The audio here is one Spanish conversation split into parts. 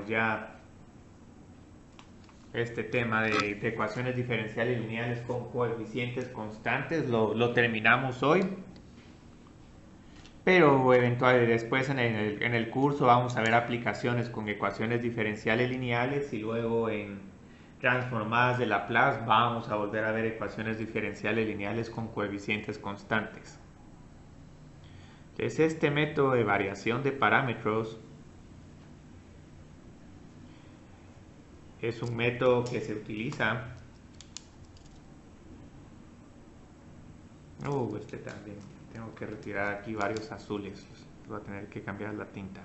ya este tema de ecuaciones diferenciales lineales con coeficientes constantes. Lo terminamos hoy. Pero después en el curso vamos a ver aplicaciones con ecuaciones diferenciales lineales y luego en transformadas de Laplace vamos a volver a ver ecuaciones diferenciales lineales con coeficientes constantes. Entonces este método de variación de parámetros es un método que se utiliza. Este también. Tengo que retirar aquí varios azules. Voy a tener que cambiar la tinta.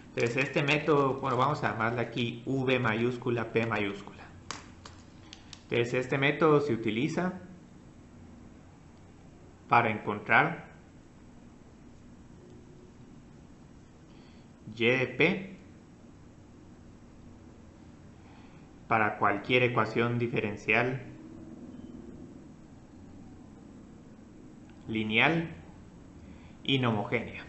Entonces este método, bueno, vamos a llamarle aquí V mayúscula, P mayúscula. Entonces este método se utiliza para encontrar y de P para cualquier ecuación diferencial lineal inhomogénea.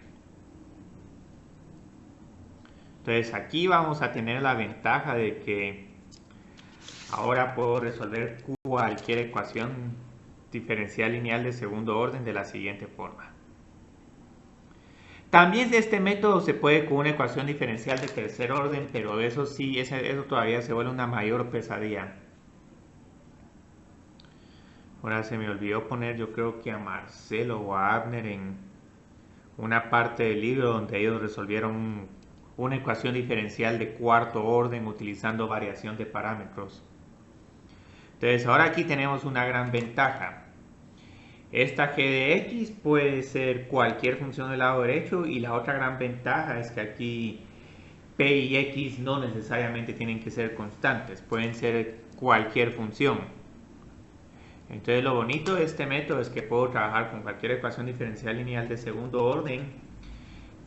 Entonces aquí vamos a tener la ventaja de que ahora puedo resolver cualquier ecuación diferencial lineal de segundo orden de la siguiente forma. También de este método se puede con una ecuación diferencial de tercer orden, pero eso sí, eso todavía se vuelve una mayor pesadilla. Ahora se me olvidó poner, yo creo que a Marcelo o a Abner en una parte del libro donde ellos resolvieron una ecuación diferencial de cuarto orden utilizando variación de parámetros. Entonces ahora aquí tenemos una gran ventaja. Esta g de x puede ser cualquier función del lado derecho y la otra gran ventaja es que aquí p y x no necesariamente tienen que ser constantes, pueden ser cualquier función. Entonces lo bonito de este método es que puedo trabajar con cualquier ecuación diferencial lineal de segundo orden,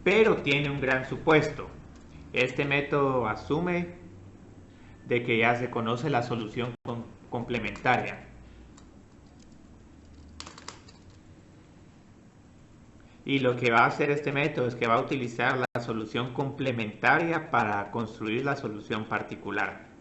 pero tiene un gran supuesto. Este método asume de que ya se conoce la solución complementaria. Y lo que va a hacer este método es que va a utilizar la solución complementaria para construir la solución particular.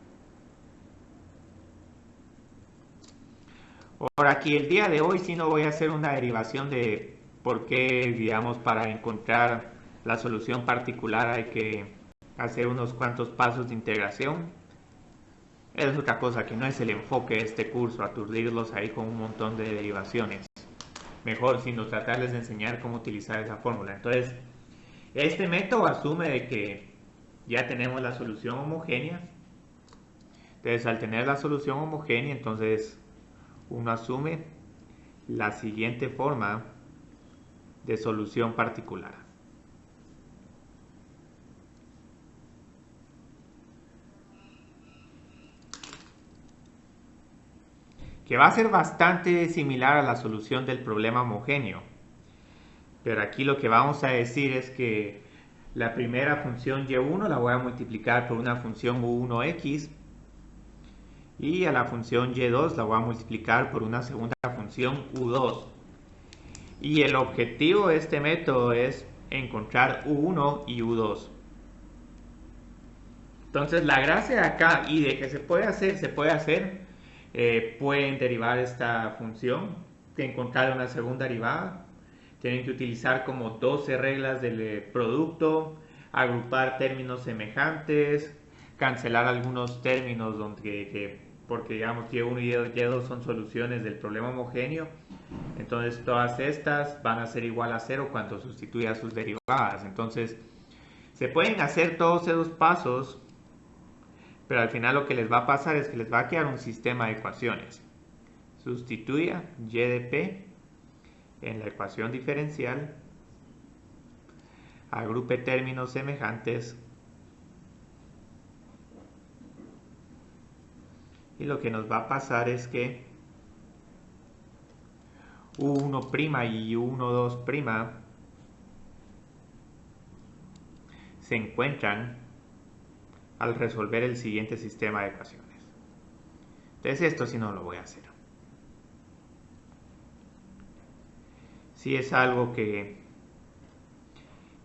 Ahora aquí el día de hoy sí no voy a hacer una derivación de por qué, digamos, para encontrar la solución particular hay que hacer unos cuantos pasos de integración. Es otra cosa que no es el enfoque de este curso, aturdirlos ahí con un montón de derivaciones. Mejor sino tratarles de enseñar cómo utilizar esa fórmula. Entonces, este método asume de que ya tenemos la solución homogénea. Entonces, al tener la solución homogénea, entonces uno asume la siguiente forma de solución particular. Que va a ser bastante similar a la solución del problema homogéneo. Pero aquí lo que vamos a decir es que la primera función y1 la voy a multiplicar por una función u1x y a la función y2 la voy a multiplicar por una segunda función u2. Y el objetivo de este método es encontrar u1 y u2. Entonces la gracia de acá y de que se puede hacer, pueden derivar esta función, encontrar una segunda derivada. Tienen que utilizar como 12 reglas del producto, agrupar términos semejantes, cancelar algunos términos porque digamos y1 y y2 son soluciones del problema homogéneo. Entonces todas estas van a ser igual a 0 cuando sustituya sus derivadas. Entonces se pueden hacer todos esos pasos, pero al final lo que les va a pasar es que les va a quedar un sistema de ecuaciones. Sustituya y de p en la ecuación diferencial, agrupe términos semejantes y lo que nos va a pasar es que u1' y u12' se encuentran al resolver el siguiente sistema de ecuaciones. Entonces esto sí no lo voy a hacer. Sí es algo que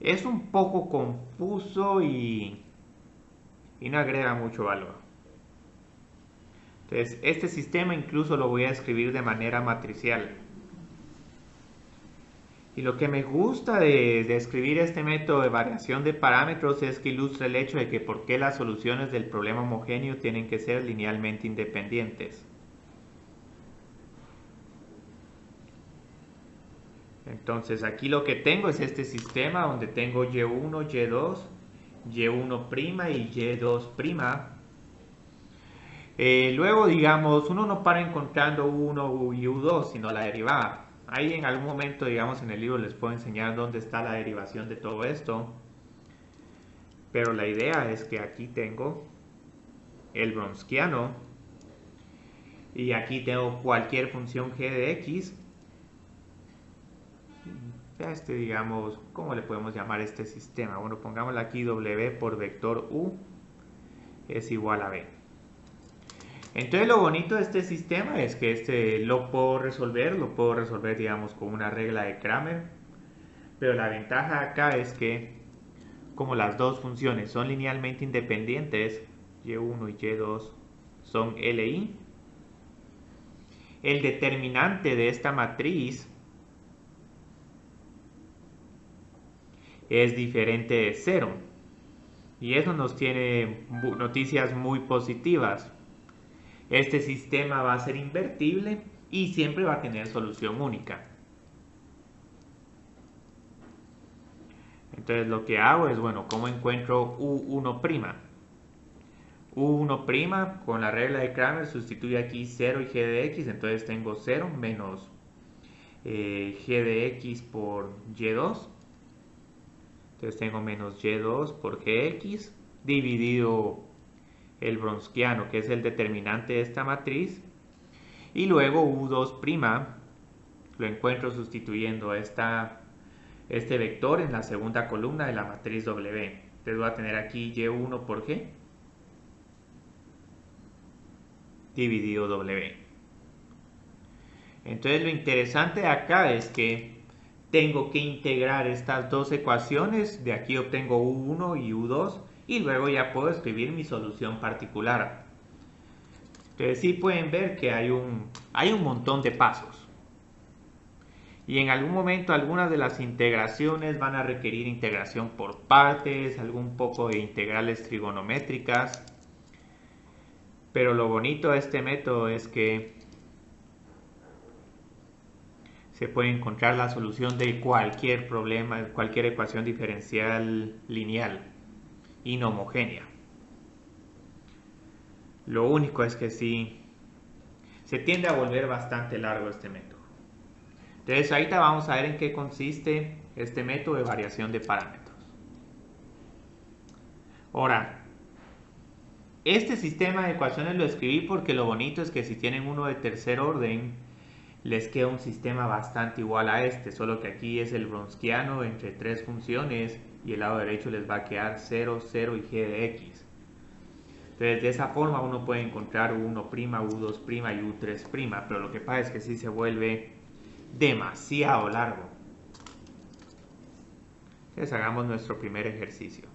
Es un poco confuso y no agrega mucho valor. Entonces, este sistema incluso lo voy a escribir de manera matricial. Y lo que me gusta de escribir este método de variación de parámetros es que ilustra el hecho de que por qué las soluciones del problema homogéneo tienen que ser linealmente independientes. Entonces aquí lo que tengo es este sistema donde tengo Y1, Y2, Y1' y Y2'. Luego, digamos, uno no para encontrando U1 y U2, sino la derivada. Ahí en algún momento, digamos, en el libro les puedo enseñar dónde está la derivación de todo esto. Pero la idea es que aquí tengo el Wronskiano y aquí tengo cualquier función g de x. Digamos, ¿cómo le podemos llamar este sistema? Bueno, pongámosle aquí w por vector u es igual a b. Entonces lo bonito de este sistema es que lo puedo resolver digamos con una regla de Cramer, pero la ventaja acá es que como las dos funciones son linealmente independientes, y1 y y2 son LI, el determinante de esta matriz es diferente de 0. Y eso nos tiene noticias muy positivas. Este sistema va a ser invertible y siempre va a tener solución única. Entonces lo que hago es, bueno, ¿cómo encuentro U1'? U1' con la regla de Cramer sustituye aquí 0 y g de x, entonces tengo 0 menos g de x por y2. Entonces tengo menos y2 por gx dividido el Wronskiano, que es el determinante de esta matriz. Y luego U2' lo encuentro sustituyendo este vector en la segunda columna de la matriz W. Entonces voy a tener aquí y1 por g dividido W. Entonces lo interesante de acá es que tengo que integrar estas dos ecuaciones. De aquí obtengo U1 y U2 y luego ya puedo escribir mi solución particular. Entonces sí pueden ver que hay un montón de pasos. Y en algún momento algunas de las integraciones van a requerir integración por partes, algún poco de integrales trigonométricas. Pero lo bonito de este método es que se puede encontrar la solución de cualquier problema, cualquier ecuación diferencial lineal inhomogénea. Lo único es que sí, se tiende a volver bastante largo este método. Entonces ahorita vamos a ver en qué consiste este método de variación de parámetros. Ahora, este sistema de ecuaciones lo escribí porque lo bonito es que si tienen uno de tercer orden, les queda un sistema bastante igual a este, solo que aquí es el Wronskiano entre tres funciones y el lado derecho les va a quedar 0, 0 y g de x. Entonces de esa forma uno puede encontrar U1', U2' y U3', pero lo que pasa es que sí se vuelve demasiado largo. Entonces hagamos nuestro primer ejercicio.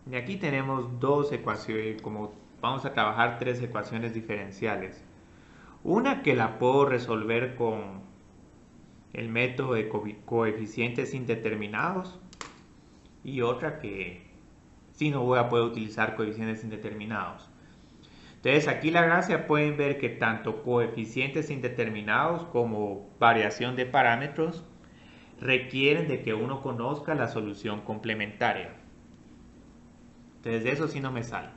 Y aquí tenemos dos ecuaciones, como vamos a trabajar tres ecuaciones diferenciales. Una que la puedo resolver con el método de coeficientes indeterminados y otra que sí no voy a poder utilizar coeficientes indeterminados. Entonces aquí la gracia, pueden ver que tanto coeficientes indeterminados como variación de parámetros requieren de que uno conozca la solución complementaria. Entonces de eso sí no me salgo.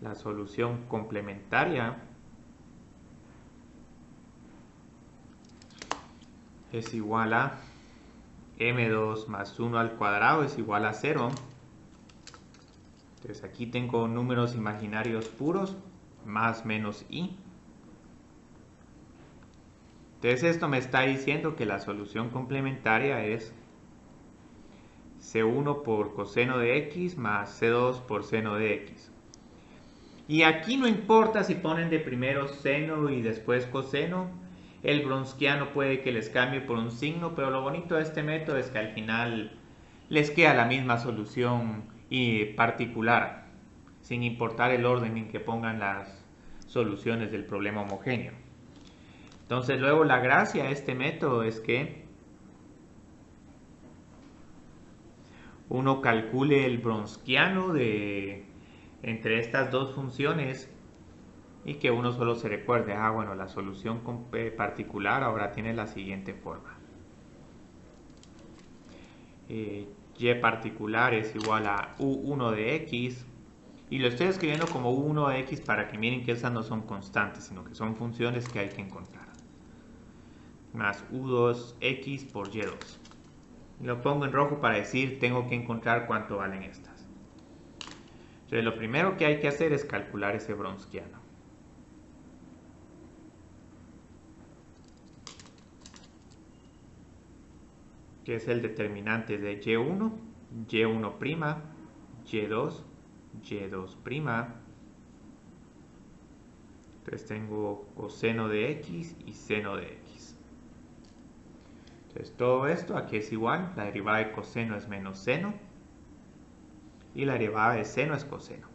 La solución complementaria es igual a m2 más 1 al cuadrado es igual a 0. Entonces aquí tengo números imaginarios puros, más menos i. Entonces esto me está diciendo que la solución complementaria es C1 por coseno de x más C2 por seno de x. Y aquí no importa si ponen de primero seno y después coseno, El Wronskiano puede que les cambie por un signo, pero lo bonito de este método es que al final les queda la misma solución y particular, sin importar el orden en que pongan las soluciones del problema homogéneo. Entonces luego la gracia de este método es que uno calcule el Wronskiano entre estas dos funciones y que uno solo se recuerde, bueno, la solución particular ahora tiene la siguiente forma. Y particular es igual a u1 de x, y lo estoy escribiendo como u1 de x para que miren que esas no son constantes, sino que son funciones que hay que encontrar, más u2x por y2. Lo pongo en rojo para decir tengo que encontrar cuánto valen estas. Entonces lo primero que hay que hacer es calcular ese Wronskiano. Que es el determinante de y1, y1', y2, y2'. Entonces tengo coseno de x y seno de x. Entonces todo esto aquí es igual, la derivada de coseno es menos seno y la derivada de seno es coseno.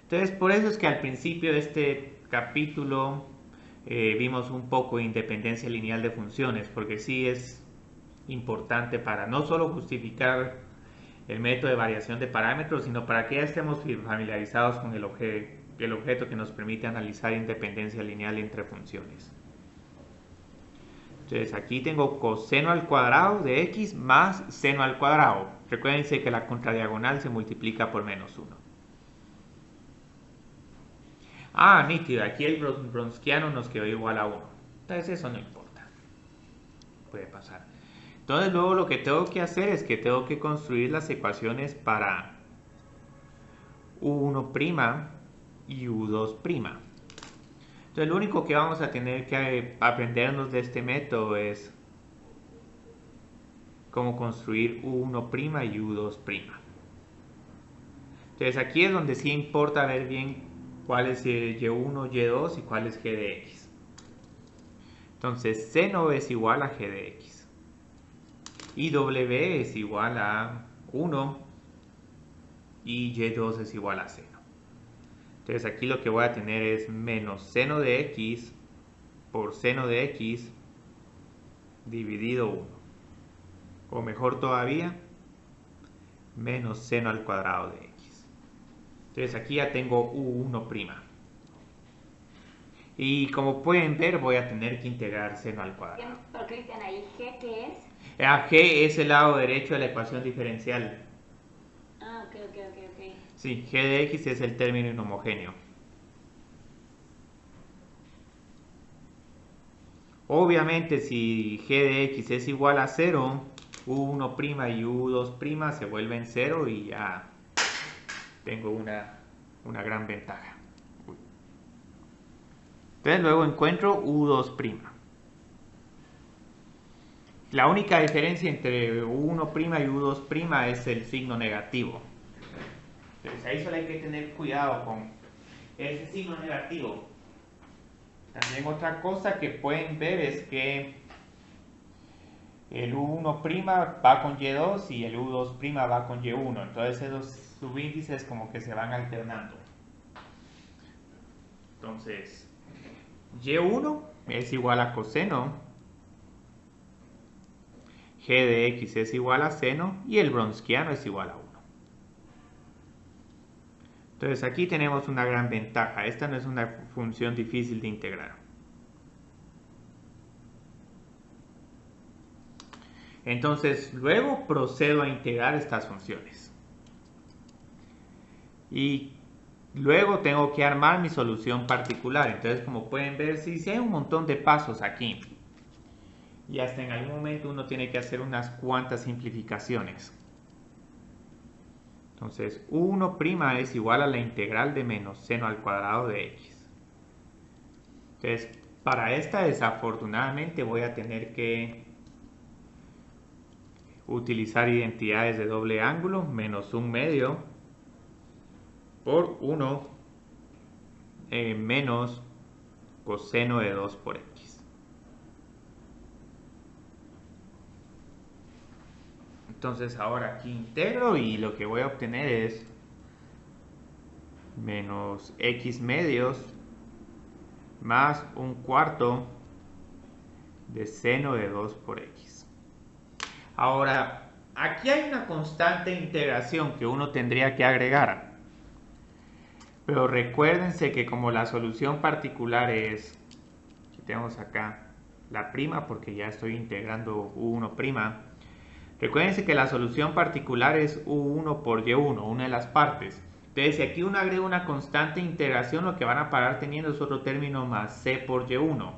Entonces por eso es que al principio de este capítulo vimos un poco de independencia lineal de funciones, porque sí es importante para no solo justificar el método de variación de parámetros, sino para que ya estemos familiarizados con el objeto que nos permite analizar independencia lineal entre funciones. Entonces aquí tengo coseno al cuadrado de x más seno al cuadrado. Recuérdense que la contradiagonal se multiplica por menos 1. Nítido, aquí el Wronskiano nos quedó igual a 1. Entonces eso no importa, puede pasar. Entonces luego lo que tengo que hacer es que tengo que construir las ecuaciones para u1' y u2'. Entonces lo único que vamos a tener que aprendernos de este método es cómo construir u1' y u2'. Entonces aquí es donde sí importa ver bien cuál es y1, y2 y cuál es g de x. Entonces seno es igual a g de x. Y w es igual a 1 y y2 es igual a seno. Entonces aquí lo que voy a tener es menos seno de x por seno de x dividido 1. O mejor todavía, menos seno al cuadrado de x. Entonces aquí ya tengo u1'. Y como pueden ver voy a tener que integrar seno al cuadrado. Pero Cristian, ¿ahí g qué es? G es el lado derecho de la ecuación diferencial. Ok. Sí, g de x es el término inhomogéneo. Obviamente si g de x es igual a 0, u1' y u2' se vuelven 0 y ya tengo una gran ventaja. Entonces luego encuentro u2'. La única diferencia entre u1' y u2' es el signo negativo. Entonces ahí solo hay que tener cuidado con ese signo negativo. También otra cosa que pueden ver es que el u1' va con y2 y el u2' va con y1. Entonces esos subíndices como que se van alternando. Entonces y1 es igual a coseno, g de x es igual a seno y el Wronskiano es igual a 1. Entonces aquí tenemos una gran ventaja. Esta no es una función difícil de integrar. Entonces luego procedo a integrar estas funciones. Y luego tengo que armar mi solución particular. Entonces como pueden ver, sí hay un montón de pasos aquí. Y hasta en algún momento uno tiene que hacer unas cuantas simplificaciones. Entonces, u1' es igual a la integral de menos seno al cuadrado de x. Entonces, para esta desafortunadamente voy a tener que utilizar identidades de doble ángulo, menos 1/2 por 1 menos coseno de 2 por x. Entonces ahora aquí integro y lo que voy a obtener es menos x medios más un cuarto de seno de 2 por x. Ahora, aquí hay una constante integración que uno tendría que agregar. Pero recuérdense que como la solución particular es, quitemos acá la prima porque ya estoy integrando u1'. Recuérdense que la solución particular es u1 por y1, una de las partes. Entonces, si aquí uno agrega una constante integración, lo que van a parar teniendo es otro término más c por y1.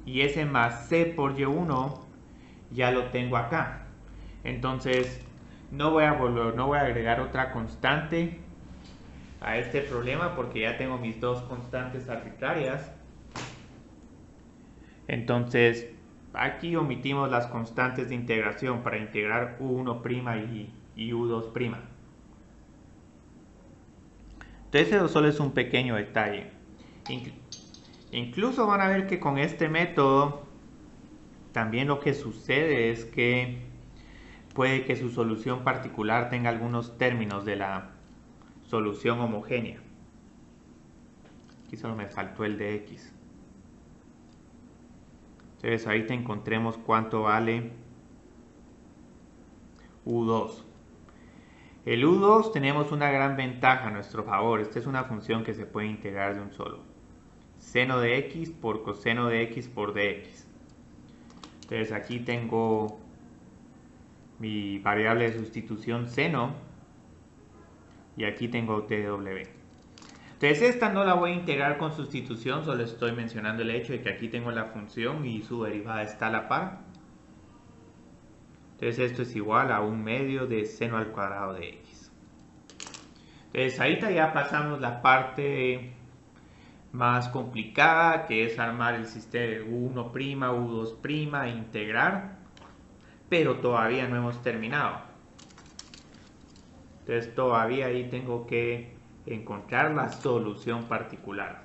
Y ese más c por y1 ya lo tengo acá. Entonces, no voy a agregar otra constante a este problema porque ya tengo mis dos constantes arbitrarias. Entonces, aquí omitimos las constantes de integración para integrar u1' y u2'. Entonces, eso solo es un pequeño detalle. Incluso van a ver que con este método también lo que sucede es que puede que su solución particular tenga algunos términos de la solución homogénea. Aquí solo me faltó el de x. Entonces ahorita encontremos cuánto vale u2. El u2 tenemos una gran ventaja a nuestro favor. Esta es una función que se puede integrar de un solo. Seno de x por coseno de x por dx. Entonces aquí tengo mi variable de sustitución seno y aquí tengo tw. Entonces esta no la voy a integrar con sustitución, solo estoy mencionando el hecho de que aquí tengo la función y su derivada está a la par. Entonces esto es igual a 1/2 de seno al cuadrado de x. Entonces ahorita ya pasamos la parte más complicada, que es armar el sistema u1', u2', e integrar, pero todavía no hemos terminado. Entonces todavía ahí tengo que encontrar la solución particular.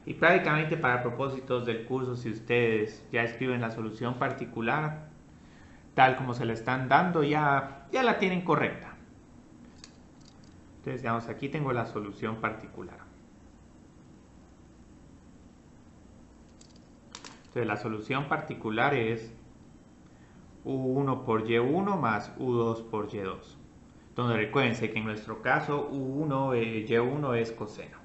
Y prácticamente para propósitos del curso, si ustedes ya escriben la solución particular, tal como se la están dando, ya la tienen correcta. Entonces, digamos, aquí tengo la solución particular. Entonces, la solución particular es u1 por y1 más u2 por y2. Entonces, recuérdense que en nuestro caso u1, y1 es coseno.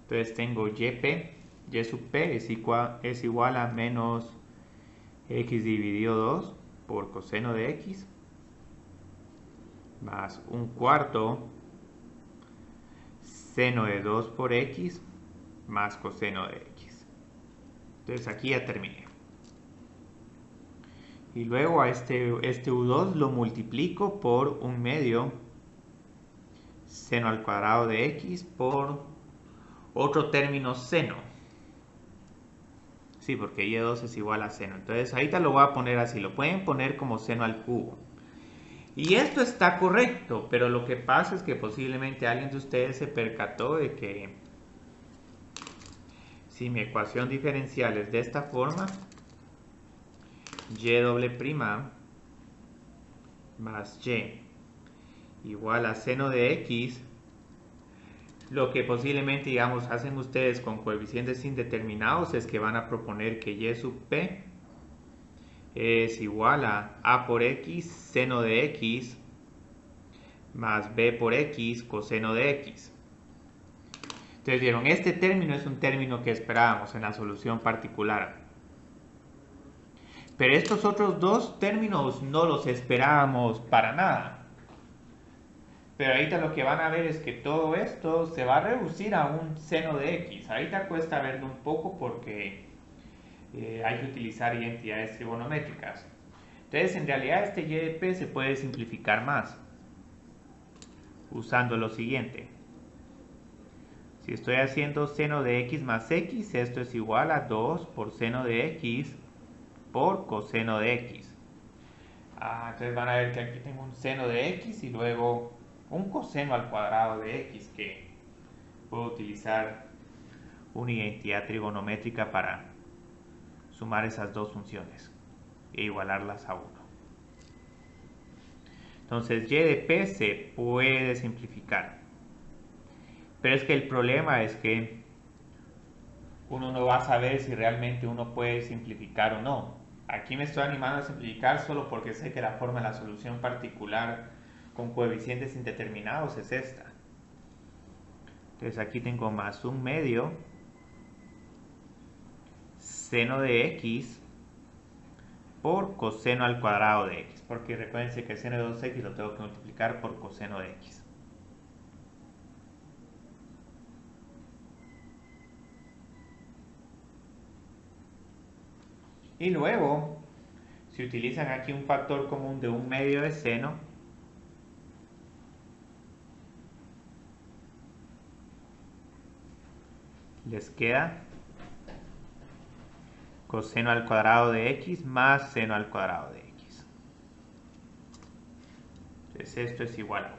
Entonces, tengo y sub p es igual a menos x dividido 2 por coseno de x más un cuarto seno de 2 por x más coseno de x. Entonces aquí ya terminé. Y luego a este u2 lo multiplico por 1/2 seno al cuadrado de x por otro término seno. Sí, porque y2 es igual a seno. Entonces ahorita lo voy a poner así. Lo pueden poner como seno al cubo. Y esto está correcto, pero lo que pasa es que posiblemente alguien de ustedes se percató de que si mi ecuación diferencial es de esta forma, y' más y igual a seno de x, lo que posiblemente, digamos, hacen ustedes con coeficientes indeterminados es que van a proponer que y sub p es igual a por x seno de x más b por x coseno de x. Entonces vieron, este término es un término que esperábamos en la solución particular. Pero estos otros dos términos no los esperábamos para nada. Pero ahorita lo que van a ver es que todo esto se va a reducir a un seno de x. Ahorita cuesta verlo un poco porque hay que utilizar identidades trigonométricas. Entonces en realidad este y de p se puede simplificar más usando lo siguiente. Si estoy haciendo seno de x más x, esto es igual a 2 por seno de x por coseno de x. Entonces van a ver que aquí tengo un seno de x y luego un coseno al cuadrado de x, que puedo utilizar una identidad trigonométrica para sumar esas dos funciones e igualarlas a 1. Entonces y de p se puede simplificar. Pero es que el problema es que uno no va a saber si realmente uno puede simplificar o no. Aquí me estoy animando a simplificar solo porque sé que la forma de la solución particular con coeficientes indeterminados es esta. Entonces aquí tengo más 1/2 seno de x por coseno al cuadrado de x. Porque recuérdense que el seno de 2x lo tengo que multiplicar por coseno de x. Y luego, si utilizan aquí un factor común de 1/2 de seno, les queda coseno al cuadrado de x más seno al cuadrado de x. Entonces esto es igual a 1.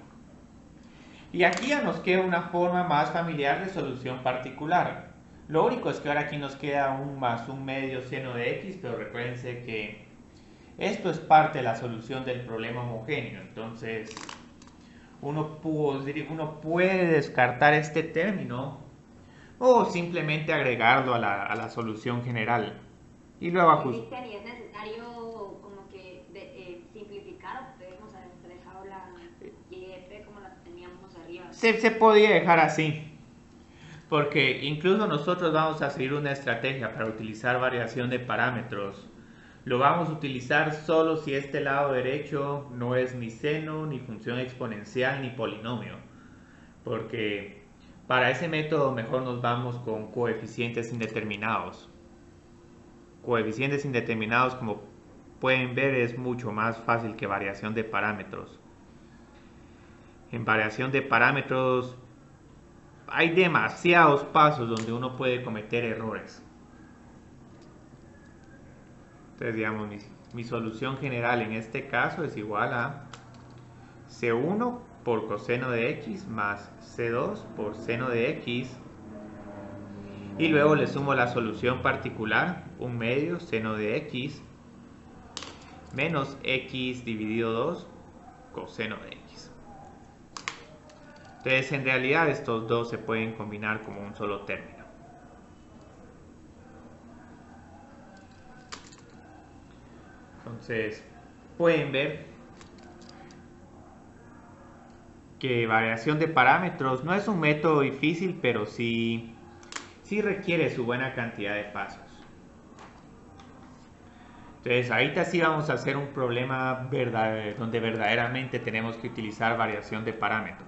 Y aquí ya nos queda una forma más familiar de solución particular. Lo único es que ahora aquí nos queda un más 1/2 seno de x, pero recuérdense que esto es parte de la solución del problema homogéneo. Entonces uno puede descartar este término o simplemente agregarlo a la solución general. Y luego ajustar. ¿Y es necesario como que simplificar o podemos haber dejado la YP como la teníamos arriba? Se podía dejar así. Porque incluso nosotros vamos a seguir una estrategia para utilizar variación de parámetros. Lo vamos a utilizar solo si este lado derecho no es ni seno, ni función exponencial, ni polinomio. Porque para ese método mejor nos vamos con coeficientes indeterminados. Coeficientes indeterminados, como pueden ver, es mucho más fácil que variación de parámetros. En variación de parámetros hay demasiados pasos donde uno puede cometer errores. Entonces, digamos, mi solución general en este caso es igual a C1 por coseno de x más C2 por seno de x. Y luego le sumo la solución particular, 1/2 seno de x menos x dividido 2 coseno de x. Entonces, en realidad estos dos se pueden combinar como un solo término. Entonces, pueden ver que variación de parámetros no es un método difícil, pero sí requiere su buena cantidad de pasos. Entonces, ahorita sí vamos a hacer un problema donde verdaderamente tenemos que utilizar variación de parámetros.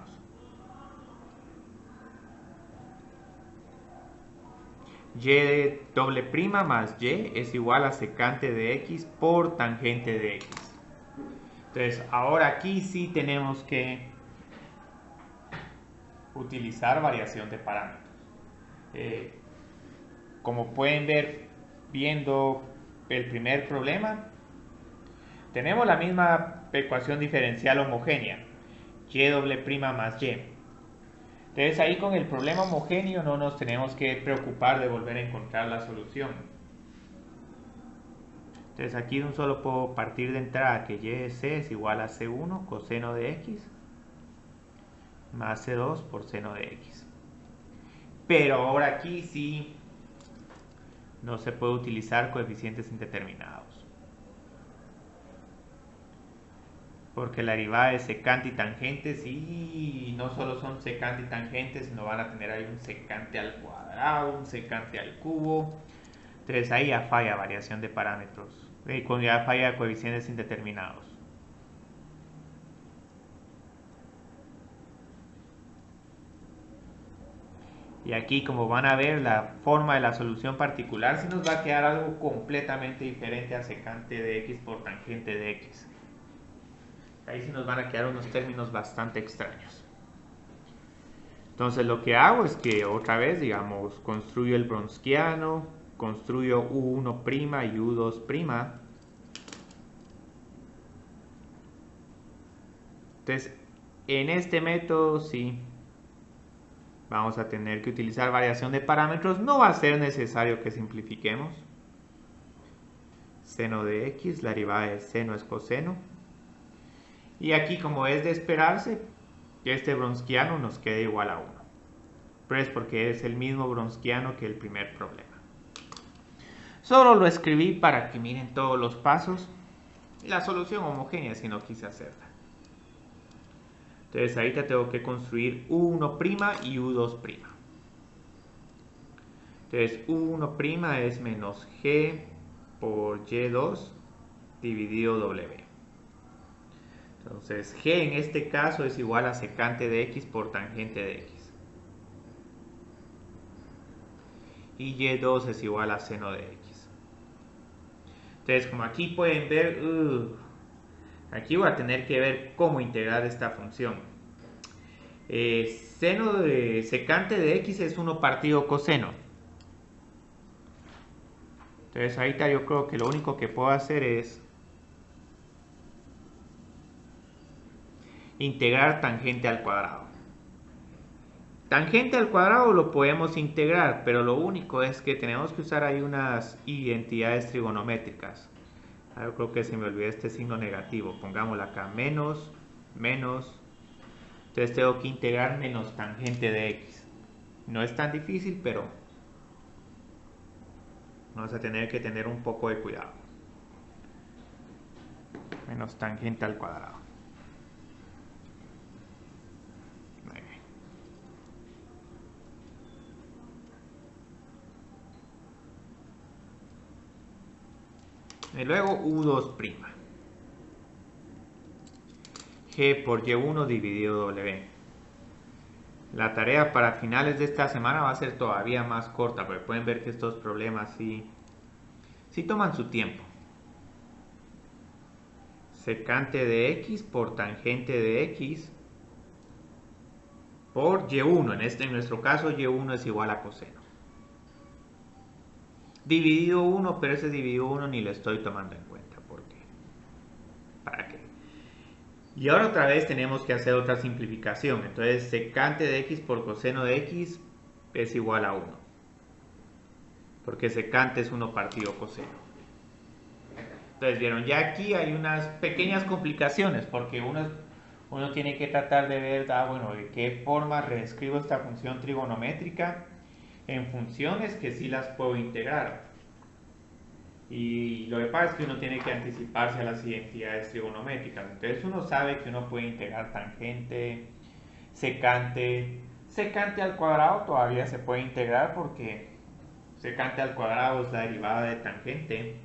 Y doble prima más y es igual a secante de x por tangente de x. Entonces, ahora aquí sí tenemos que utilizar variación de parámetros. Como pueden ver viendo el primer problema, tenemos la misma ecuación diferencial homogénea, y doble prima más y. Entonces ahí con el problema homogéneo no nos tenemos que preocupar de volver a encontrar la solución. Entonces aquí de un solo puedo partir de entrada que y de c es igual a c1 coseno de x más c2 por seno de x. Pero ahora aquí sí no se puede utilizar coeficientes indeterminados. Porque la derivada de secante y tangente sí no solo son secante y tangente, sino van a tener ahí un secante al cuadrado, un secante al cubo. Entonces ahí ya falla variación de parámetros. Ya falla coeficientes indeterminados. Y aquí, como van a ver, la forma de la solución particular sí nos va a quedar algo completamente diferente a secante de x por tangente de x. Ahí sí nos van a quedar unos términos bastante extraños. Entonces lo que hago es que otra vez, digamos, construyo el Wronskiano, construyo U1' y U2'. Entonces, en este método sí vamos a tener que utilizar variación de parámetros. No va a ser necesario que simplifiquemos. seno de x, la derivada de seno es coseno. Y aquí, como es de esperarse, que este Wronskiano nos quede igual a 1. Pero es porque es el mismo Wronskiano que el primer problema. Solo lo escribí para que miren todos los pasos y la solución homogénea si no quise hacerla. Entonces ahorita tengo que construir U1' y U2'. Entonces U1' es menos G por Y2 dividido W. Entonces G en este caso es igual a secante de X por tangente de X. Y Y2 es igual a seno de X. Entonces, como aquí pueden ver, aquí voy a tener que ver cómo integrar esta función. Seno de secante de X es 1 partido coseno. Entonces, ahorita yo creo que lo único que puedo hacer es integrar tangente al cuadrado. Tangente al cuadrado lo podemos integrar, pero lo único es que tenemos que usar ahí unas identidades trigonométricas. Yo creo que se me olvidó este signo negativo. Pongámoslo acá, menos, menos. Entonces tengo que integrar menos tangente de x. No es tan difícil, pero vamos a tener que tener un poco de cuidado. Menos tangente al cuadrado. Y luego U2'. G por Y1 dividido W. La tarea para finales de esta semana va a ser todavía más corta, porque pueden ver que estos problemas sí toman su tiempo. Secante de X por tangente de X por Y1. En nuestro caso Y1 es igual a coseno. Dividido 1, pero ese dividido 1 ni lo estoy tomando en cuenta. ¿Por qué? ¿Para qué? Y ahora otra vez tenemos que hacer otra simplificación. Entonces secante de X por coseno de X es igual a 1. Porque secante es 1 partido coseno. Entonces vieron, ya aquí hay unas pequeñas complicaciones. Porque uno tiene que tratar de ver, de qué forma reescribo esta función trigonométrica en funciones que sí las puedo integrar. Y lo que pasa es que uno tiene que anticiparse a las identidades trigonométricas. Entonces uno sabe que uno puede integrar tangente, secante. Secante al cuadrado todavía se puede integrar porque secante al cuadrado es la derivada de tangente.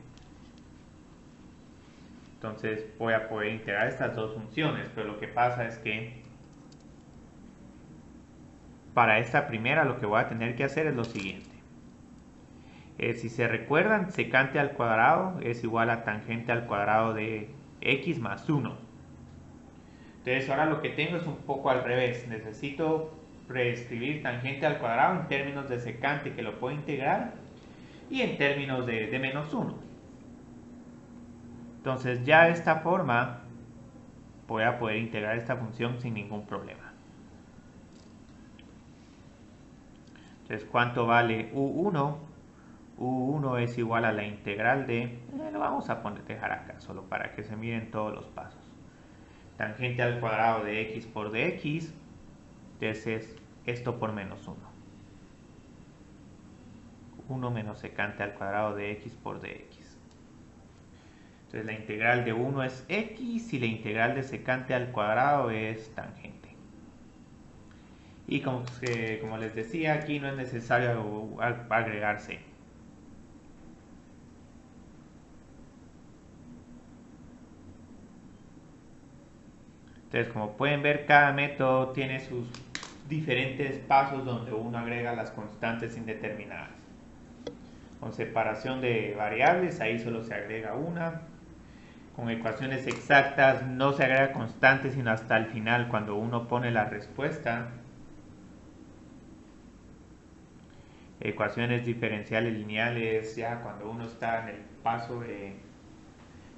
Entonces voy a poder integrar estas dos funciones. Pero lo que pasa es que para esta primera lo que voy a tener que hacer es lo siguiente. Si se recuerdan, secante al cuadrado es igual a tangente al cuadrado de x más 1. Entonces ahora lo que tengo es un poco al revés. Necesito reescribir tangente al cuadrado en términos de secante, que lo puedo integrar, y en términos de menos 1. Entonces ya de esta forma voy a poder integrar esta función sin ningún problema. Entonces, ¿cuánto vale U1? U1 es igual a la integral de, lo vamos a dejar acá solo para que se miren todos los pasos. Tangente al cuadrado de x por dx, entonces es esto por menos 1. 1 menos secante al cuadrado de x por dx. Entonces la integral de 1 es x y la integral de secante al cuadrado es tangente. Y como les decía, aquí no es necesario agregar c. Entonces, como pueden ver, cada método tiene sus diferentes pasos donde uno agrega las constantes indeterminadas. Con separación de variables, ahí solo se agrega una. Con ecuaciones exactas no se agrega constante sino hasta el final, cuando uno pone la respuesta. Ecuaciones diferenciales lineales, ya cuando uno está en el paso de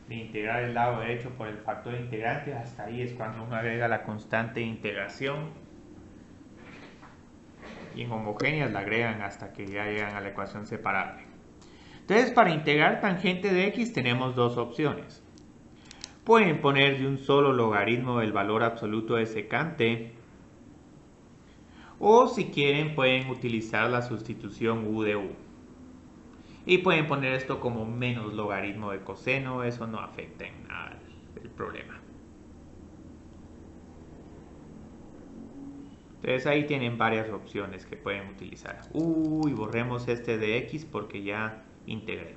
integrar el lado derecho por el factor integrante, hasta ahí es cuando uno agrega la constante de integración. Y en homogéneas la agregan hasta que ya llegan a la ecuación separable. Entonces, para integrar tangente de x tenemos dos opciones. Pueden poner de un solo logaritmo el valor absoluto de secante, o si quieren pueden utilizar la sustitución u de u. Y pueden poner esto como menos logaritmo de coseno, eso no afecta en nada el problema. Entonces ahí tienen varias opciones que pueden utilizar. Y borremos este de x porque ya integré.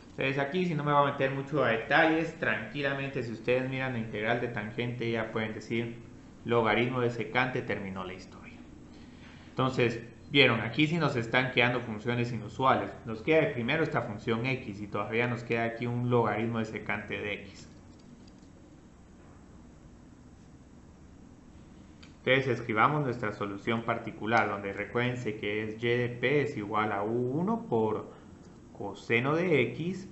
Entonces aquí, si no me voy a meter mucho a detalles, tranquilamente si ustedes miran la integral de tangente ya pueden decir logaritmo de secante, terminó la historia. Entonces, vieron, aquí sí nos están quedando funciones inusuales. Nos queda primero esta función x y todavía nos queda aquí un logaritmo de secante de x. Entonces escribamos nuestra solución particular, donde recuérdense que es y de p es igual a u1 por coseno de x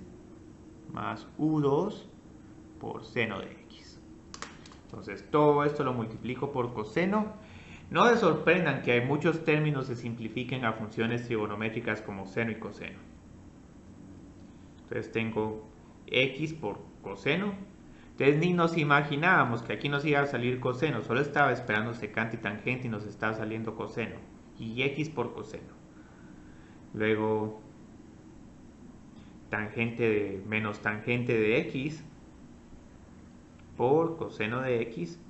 más u2 por seno de x. Entonces todo esto lo multiplico por coseno. No se sorprendan que muchos términos se simplifiquen a funciones trigonométricas como seno y coseno. Entonces tengo x por coseno. Entonces ni nos imaginábamos que aquí nos iba a salir coseno, solo estaba esperando secante y tangente y nos estaba saliendo coseno. Y x por coseno. Luego tangente de menos tangente de x por coseno de x.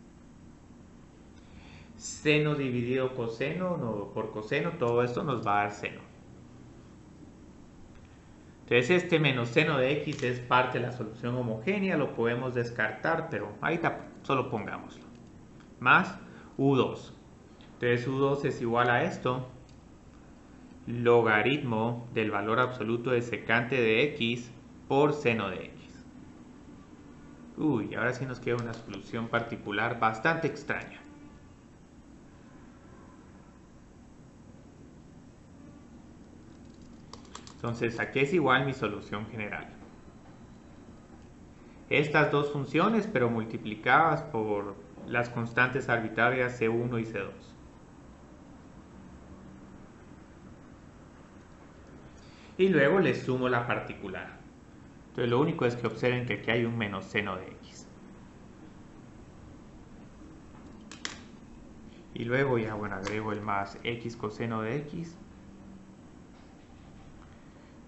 Seno dividido coseno por coseno, todo esto nos va a dar seno. Entonces este menos seno de x es parte de la solución homogénea, lo podemos descartar, pero ahorita solo pongámoslo. Más u2. Entonces u2 es igual a esto, logaritmo del valor absoluto de secante de x por seno de x. Ahora sí nos queda una solución particular bastante extraña. Entonces aquí es igual mi solución general. Estas dos funciones, pero multiplicadas por las constantes arbitrarias C1 y C2. Y luego les sumo la particular. Entonces lo único es que observen que aquí hay un menos seno de x. Y luego ya, bueno, agrego el más x coseno de x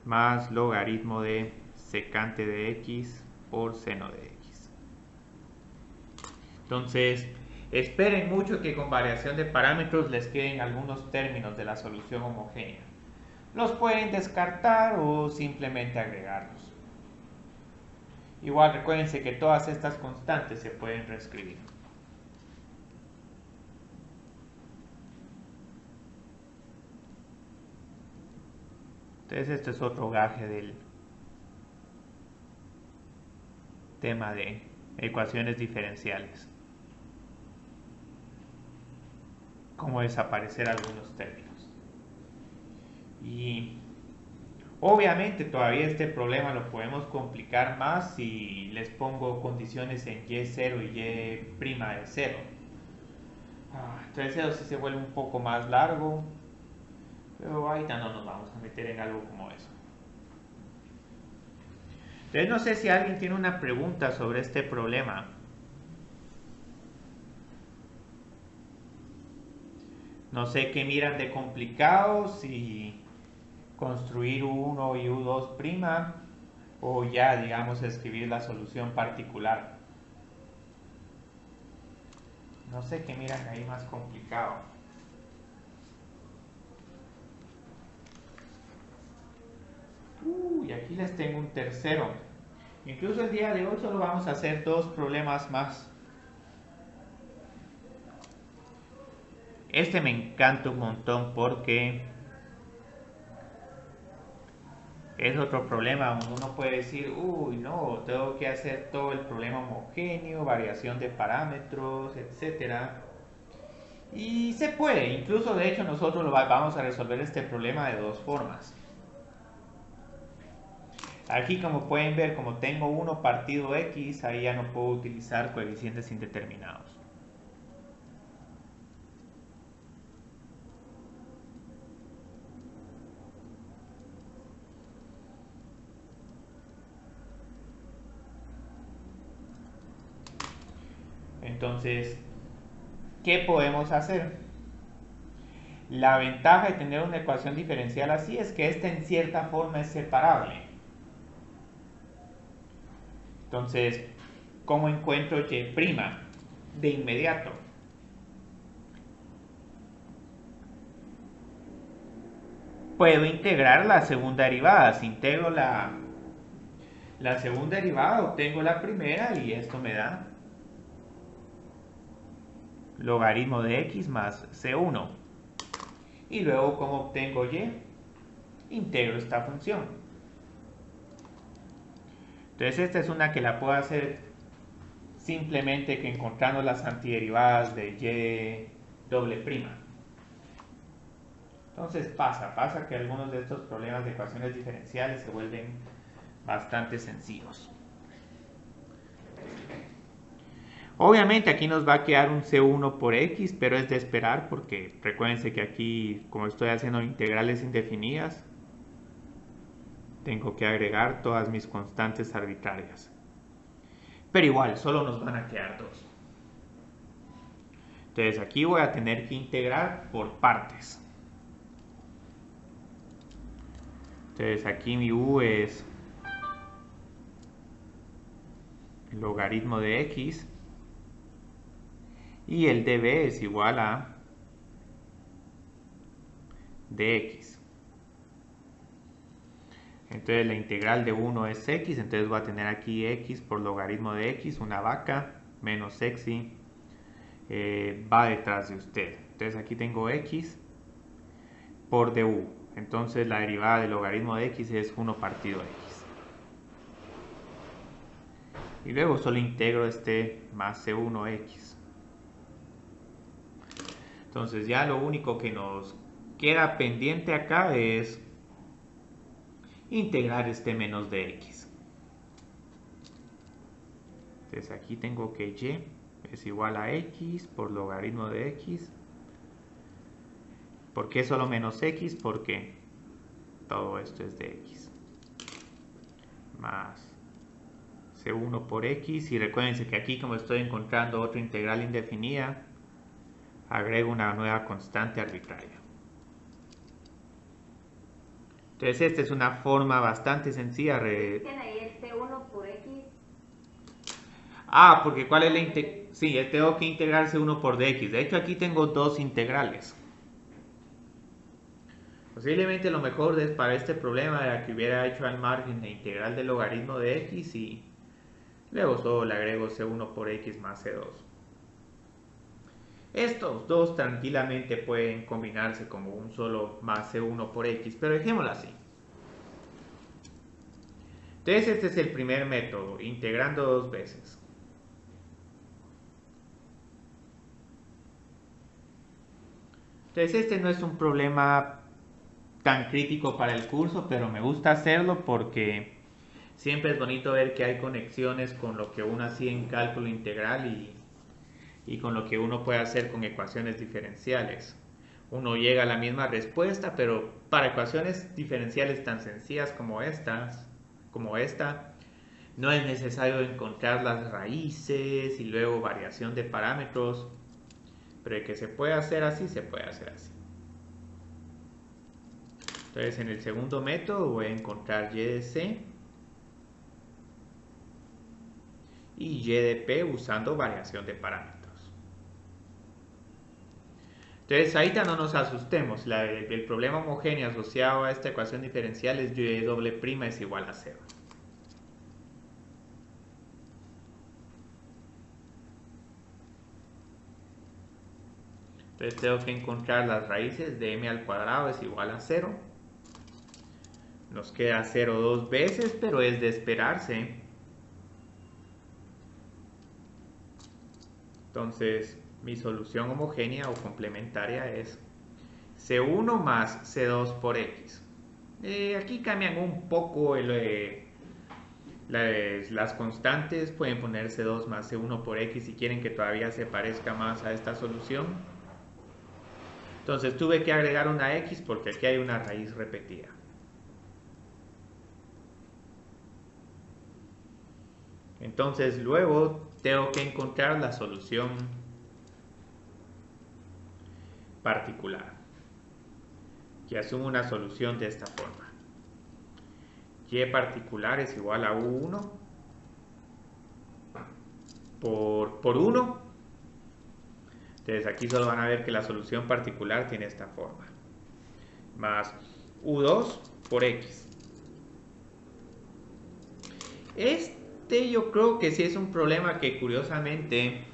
más logaritmo de secante de x por seno de x. Entonces, esperen mucho que con variación de parámetros les queden algunos términos de la solución homogénea. Los pueden descartar o simplemente agregarlos. Igual recuérdense que todas estas constantes se pueden reescribir. Entonces este es otro gaje del tema de ecuaciones diferenciales. Cómo desaparecer algunos términos. Y obviamente todavía este problema lo podemos complicar más si les pongo condiciones en y0 y y' de 0. Entonces eso sí se vuelve un poco más largo. Pero ahorita no nos vamos a meter en algo como eso. Entonces no sé si alguien tiene una pregunta sobre este problema. No sé qué miran de complicado, si construir u1 y u2' o ya, digamos, escribir la solución particular. No sé qué miran ahí más complicado. Y aquí les tengo un tercero. Incluso el día de hoy solo vamos a hacer dos problemas más. Este me encanta un montón porque es otro problema donde uno puede decir, no, tengo que hacer todo el problema homogéneo, variación de parámetros, etcétera. Y se puede, incluso de hecho nosotros vamos a resolver este problema de dos formas. Aquí como pueden ver, como tengo 1 partido x, ahí ya no puedo utilizar coeficientes indeterminados. Entonces, ¿qué podemos hacer? La ventaja de tener una ecuación diferencial así es que esta en cierta forma es separable. Entonces, ¿cómo encuentro y'? De inmediato. Puedo integrar la segunda derivada. Si integro la segunda derivada, obtengo la primera y esto me da logaritmo de x más c1. Y luego, ¿cómo obtengo y? Integro esta función. Entonces esta es una que la puedo hacer simplemente que encontrando las antiderivadas de y doble prima. Entonces pasa que algunos de estos problemas de ecuaciones diferenciales se vuelven bastante sencillos. Obviamente aquí nos va a quedar un C1 por X, pero es de esperar porque recuérdense que aquí, como estoy haciendo integrales indefinidas, tengo que agregar todas mis constantes arbitrarias. Pero igual, solo nos van a quedar dos. Entonces aquí voy a tener que integrar por partes. Entonces aquí mi u es el logaritmo de x y el db es igual a dx. Entonces la integral de 1 es x, entonces voy a tener aquí x por logaritmo de x, una vaca, menos x va detrás de usted. Entonces aquí tengo x por du. Entonces la derivada del logaritmo de x es 1 partido x. Y luego solo integro este más c1x. Entonces ya lo único que nos queda pendiente acá es integrar este menos de x. Entonces aquí tengo que y es igual a x por logaritmo de x. ¿Por qué solo menos x? Porque todo esto es de x. Más c1 por x. Y recuérdense que aquí, como estoy encontrando otra integral indefinida, agrego una nueva constante arbitraria. Entonces esta es una forma bastante sencilla. ¿Tiene ahí el C1 por X? Porque ¿cuál es la integral? Sí, tengo que integrar C1 por dx. De hecho aquí tengo dos integrales. Posiblemente lo mejor es para este problema era que hubiera hecho al margen la integral del logaritmo de x y luego solo le agrego C1 por x más C2. Estos dos tranquilamente pueden combinarse como un solo más C1 por X, pero dejémoslo así. Entonces este es el primer método, integrando dos veces. Entonces este no es un problema tan crítico para el curso, pero me gusta hacerlo porque siempre es bonito ver que hay conexiones con lo que uno hacía en cálculo integral y con lo que uno puede hacer con ecuaciones diferenciales. Uno llega a la misma respuesta, pero para ecuaciones diferenciales tan sencillas como esta, no es necesario encontrar las raíces y luego variación de parámetros, pero de que se puede hacer así, se puede hacer así. Entonces en el segundo método voy a encontrar y de c y y de p usando variación de parámetros. Entonces ahorita no nos asustemos, el problema homogéneo asociado a esta ecuación diferencial es y doble prima es igual a 0. Entonces tengo que encontrar las raíces de m al cuadrado es igual a 0. Nos queda 0 dos veces, pero es de esperarse. Entonces mi solución homogénea o complementaria es C1 más C2 por X. Aquí cambian un poco las constantes, pueden poner C2 más C1 por X si quieren que todavía se parezca más a esta solución. Entonces tuve que agregar una X porque aquí hay una raíz repetida. Entonces luego tengo que encontrar la solución particular, que asume una solución de esta forma. Y particular es igual a U1 por 1. Entonces aquí solo van a ver que la solución particular tiene esta forma. Más U2 por X. Yo creo que sí es un problema que curiosamente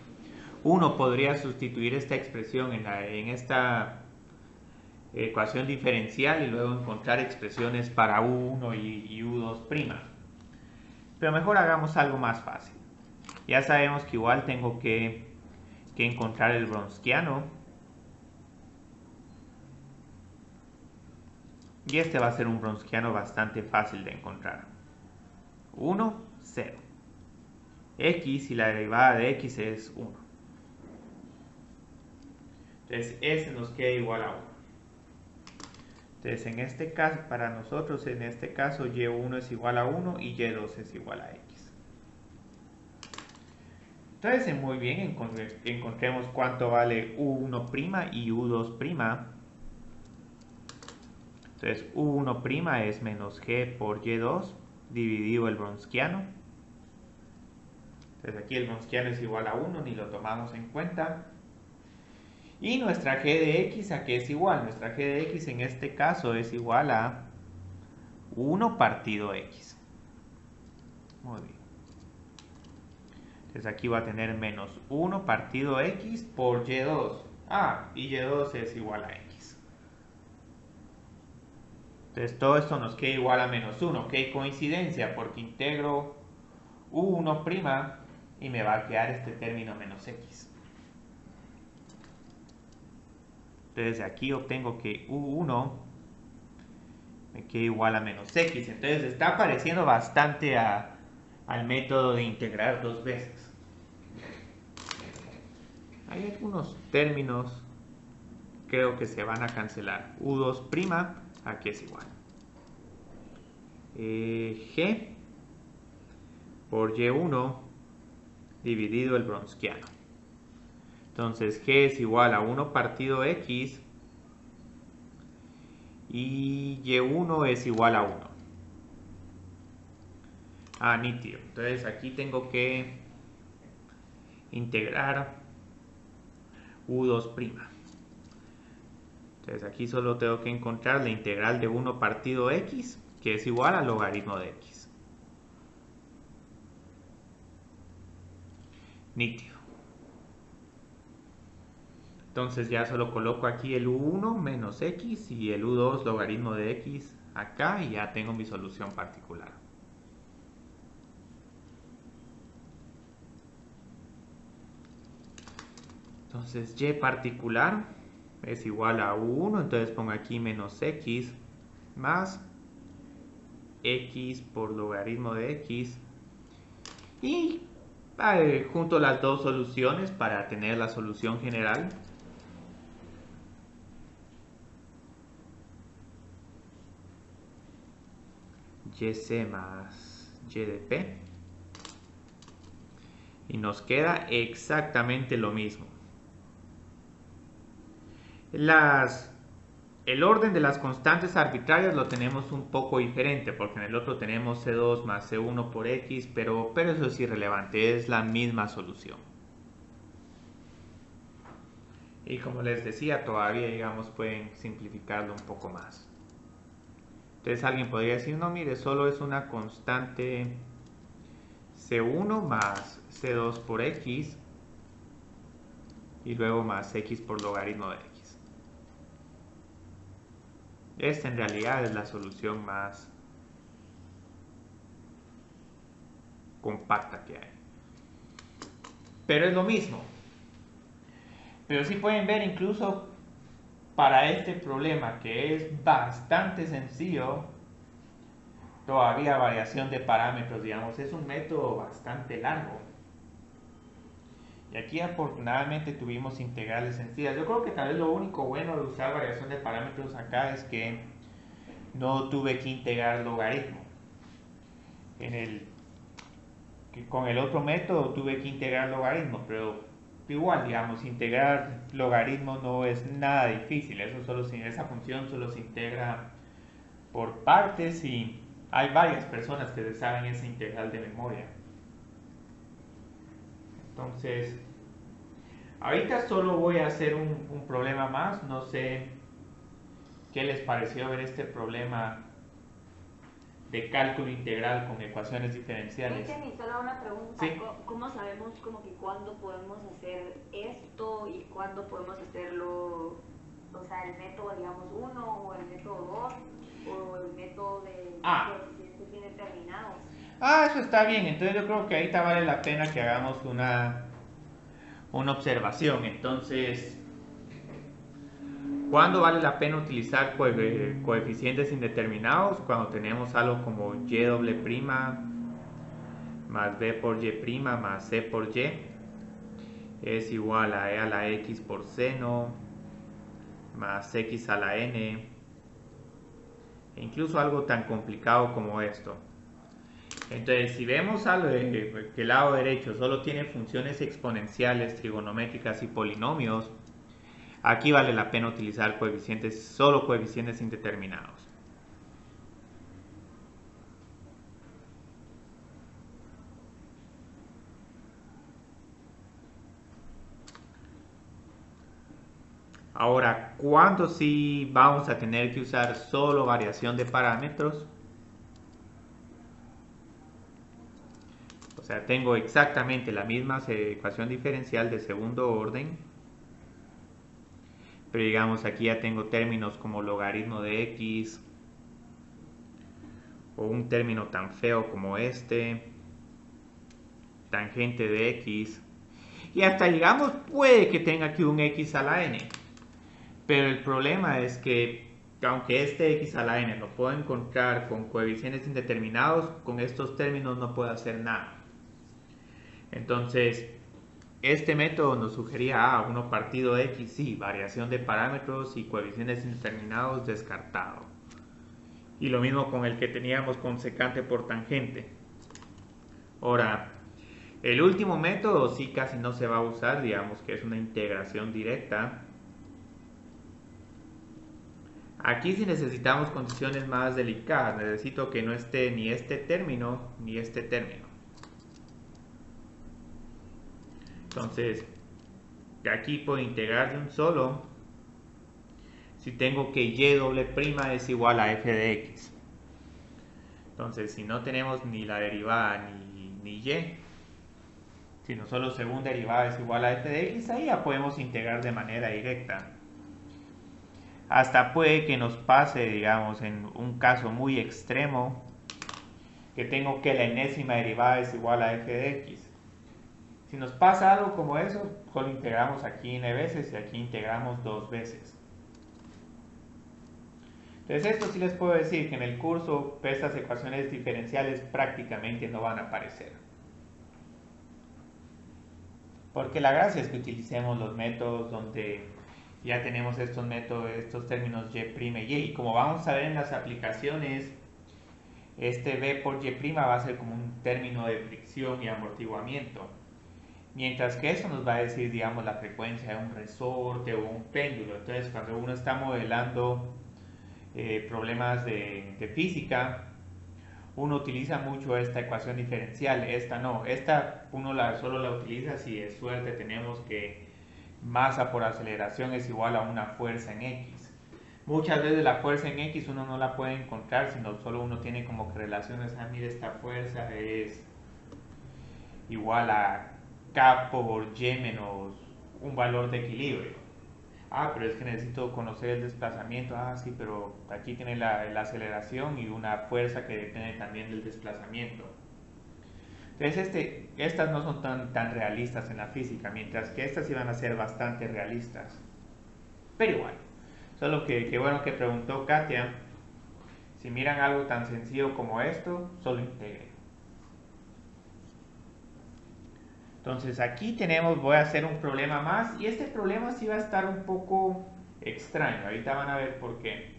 uno podría sustituir esta expresión en esta ecuación diferencial y luego encontrar expresiones para U1 y U2'. Pero mejor hagamos algo más fácil. Ya sabemos que igual tengo que encontrar el Wronskiano. Y este va a ser un Wronskiano bastante fácil de encontrar. 1, 0. X y la derivada de X es 1. Entonces este nos queda igual a 1. Entonces en este caso, para nosotros en este caso Y1 es igual a 1 y Y2 es igual a X. Entonces muy bien, encontremos cuánto vale U1' y U2'. Entonces U1' es menos G por Y2 dividido el Wronskiano. Entonces aquí el Wronskiano es igual a 1, ni lo tomamos en cuenta. Y nuestra g de x, ¿a qué es igual? Nuestra g de x en este caso es igual a 1 partido x. Muy bien. Entonces aquí va a tener menos 1 partido x por y2. Y y2 es igual a x. Entonces todo esto nos queda igual a menos 1. ¿Qué coincidencia? Porque integro u1' y me va a quedar este término menos x. Entonces aquí obtengo que U1 me queda igual a menos X. Entonces está pareciendo bastante al método de integrar dos veces. Hay algunos términos, creo que se van a cancelar. U2', aquí es igual. G por Y1 dividido el Wronskiano. Entonces G es igual a 1 partido X y Y1 es igual a 1. Nítido. Entonces aquí tengo que integrar U2'. Entonces aquí solo tengo que encontrar la integral de 1 partido X, que es igual al logaritmo de X. Nítido. Entonces ya solo coloco aquí el U1 menos X y el U2 logaritmo de X acá y ya tengo mi solución particular. Entonces Y particular es igual a U1, entonces pongo aquí menos X más X por logaritmo de X y junto las dos soluciones para tener la solución general. YC más Y de P y nos queda exactamente lo mismo. El orden de las constantes arbitrarias lo tenemos un poco diferente porque en el otro tenemos C2 más C1 por X, pero eso es irrelevante, es la misma solución. Y como les decía, todavía digamos pueden simplificarlo un poco más. Entonces alguien podría decir, no, mire, solo es una constante C1 más C2 por X y luego más X por logaritmo de X. Esta en realidad es la solución más compacta que hay. Pero es lo mismo. Pero sí pueden ver incluso para este problema que es bastante sencillo, todavía variación de parámetros, digamos, es un método bastante largo. Y aquí afortunadamente tuvimos integrales sencillas. Yo creo que tal vez lo único bueno de usar variación de parámetros acá es que no tuve que integrar logaritmo. En que con el otro método tuve que integrar logaritmos, pero igual, digamos, integrar logaritmos no es nada difícil. Esa función solo se integra por partes y hay varias personas que se saben esa integral de memoria. Entonces, ahorita solo voy a hacer un problema más. No sé qué les pareció ver este problema de cálculo integral con ecuaciones diferenciales. Benjamin, solo una pregunta. Sí. ¿Cómo sabemos como que cuándo podemos hacer esto y cuándo podemos hacerlo, o sea, el método, digamos, 1 o el método 2 o el método de coeficientes indeterminados? Eso está bien. Entonces yo creo que ahorita vale la pena que hagamos una observación. Entonces, ¿cuándo vale la pena utilizar coeficientes indeterminados? Cuando tenemos algo como y doble prima más b por y prima más c por y es igual a e a la x por seno más x a la n, e incluso algo tan complicado como esto. Entonces, si vemos algo que el lado derecho solo tiene funciones exponenciales, trigonométricas y polinomios, aquí vale la pena utilizar solo coeficientes indeterminados. Ahora, ¿cuándo sí vamos a tener que usar solo variación de parámetros? O sea, tengo exactamente la misma ecuación diferencial de segundo orden, pero digamos aquí ya tengo términos como logaritmo de x, o un término tan feo como este, tangente de x, y hasta digamos puede que tenga aquí un x a la n, pero el problema es que aunque este x a la n lo puedo encontrar con coeficientes indeterminados, con estos términos no puedo hacer nada. Entonces, este método nos sugería 1 partido de x, sí, variación de parámetros y coeficientes indeterminados descartado. Y lo mismo con el que teníamos con secante por tangente. Ahora, el último método sí casi no se va a usar, digamos que es una integración directa. Aquí sí necesitamos condiciones más delicadas, necesito que no esté ni este término ni este término. Entonces, de aquí puedo integrar de un solo si tengo que y doble prima es igual a f de x. Entonces, si no tenemos ni la derivada ni y, sino solo segunda derivada es igual a f de x, ahí ya podemos integrar de manera directa. Hasta puede que nos pase, digamos, en un caso muy extremo, que tengo que la enésima derivada es igual a f de x. Si nos pasa algo como eso, solo integramos aquí n veces y aquí integramos 2 veces. Entonces esto sí les puedo decir que en el curso estas ecuaciones diferenciales prácticamente no van a aparecer. Porque la gracia es que utilicemos los métodos donde ya tenemos estos métodos, estos términos y como vamos a ver en las aplicaciones, este b por y' va a ser como un término de fricción y amortiguamiento. Mientras que eso nos va a decir, digamos, la frecuencia de un resorte o un péndulo. Entonces, cuando uno está modelando problemas de física, uno utiliza mucho esta ecuación diferencial. Esta no, esta uno solo la utiliza si de suerte tenemos que masa por aceleración es igual a una fuerza en X. Muchas veces la fuerza en X uno no la puede encontrar, sino solo uno tiene como que relaciones, mire, esta fuerza es igual a K por Y menos un valor de equilibrio. Pero es que necesito conocer el desplazamiento. Sí, pero aquí tiene la aceleración y una fuerza que depende también del desplazamiento. Entonces estas no son tan realistas en la física, mientras que estas iban a ser bastante realistas. Pero igual, solo que bueno que preguntó Katia, si miran algo tan sencillo como esto, solo integren. Entonces aquí voy a hacer un problema más y este problema sí va a estar un poco extraño, ahorita van a ver por qué.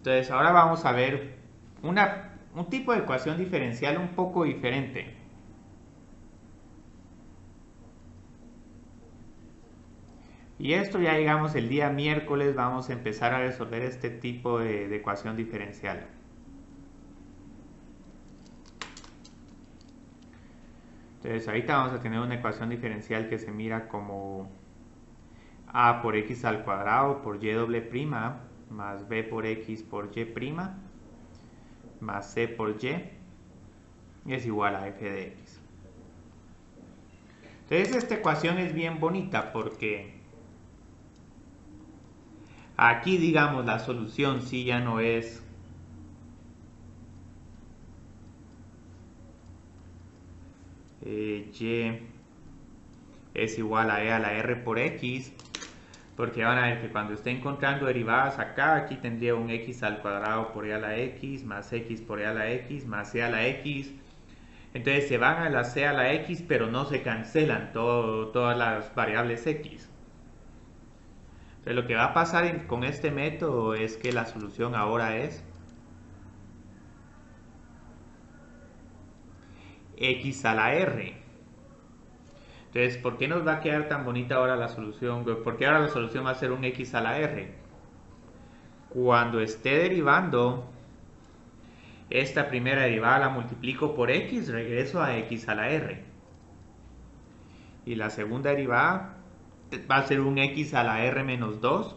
Entonces ahora vamos a ver un tipo de ecuación diferencial un poco diferente. Y esto ya llegamos el día miércoles, vamos a empezar a resolver este tipo de ecuación diferencial. Entonces ahorita vamos a tener una ecuación diferencial que se mira como a por x al cuadrado por y doble prima más b por x por y prima más c por y es igual a f de x. Entonces esta ecuación es bien bonita porque aquí, digamos, la solución sí ya no es y es igual a e a la r por x, porque van a ver que cuando esté encontrando derivadas acá, aquí tendría un x al cuadrado por e a la x, más x por e a la x, más c a la x. Entonces se van a la c a la x, pero no se cancelan todas las variables x. Entonces lo que va a pasar con este método es que la solución ahora es x a la r. Entonces, ¿por qué nos va a quedar tan bonita ahora la solución? Porque ahora la solución va a ser un x a la r. Cuando esté derivando, esta primera derivada la multiplico por x, regreso a x a la r. Y la segunda derivada va a ser un x a la r menos 2.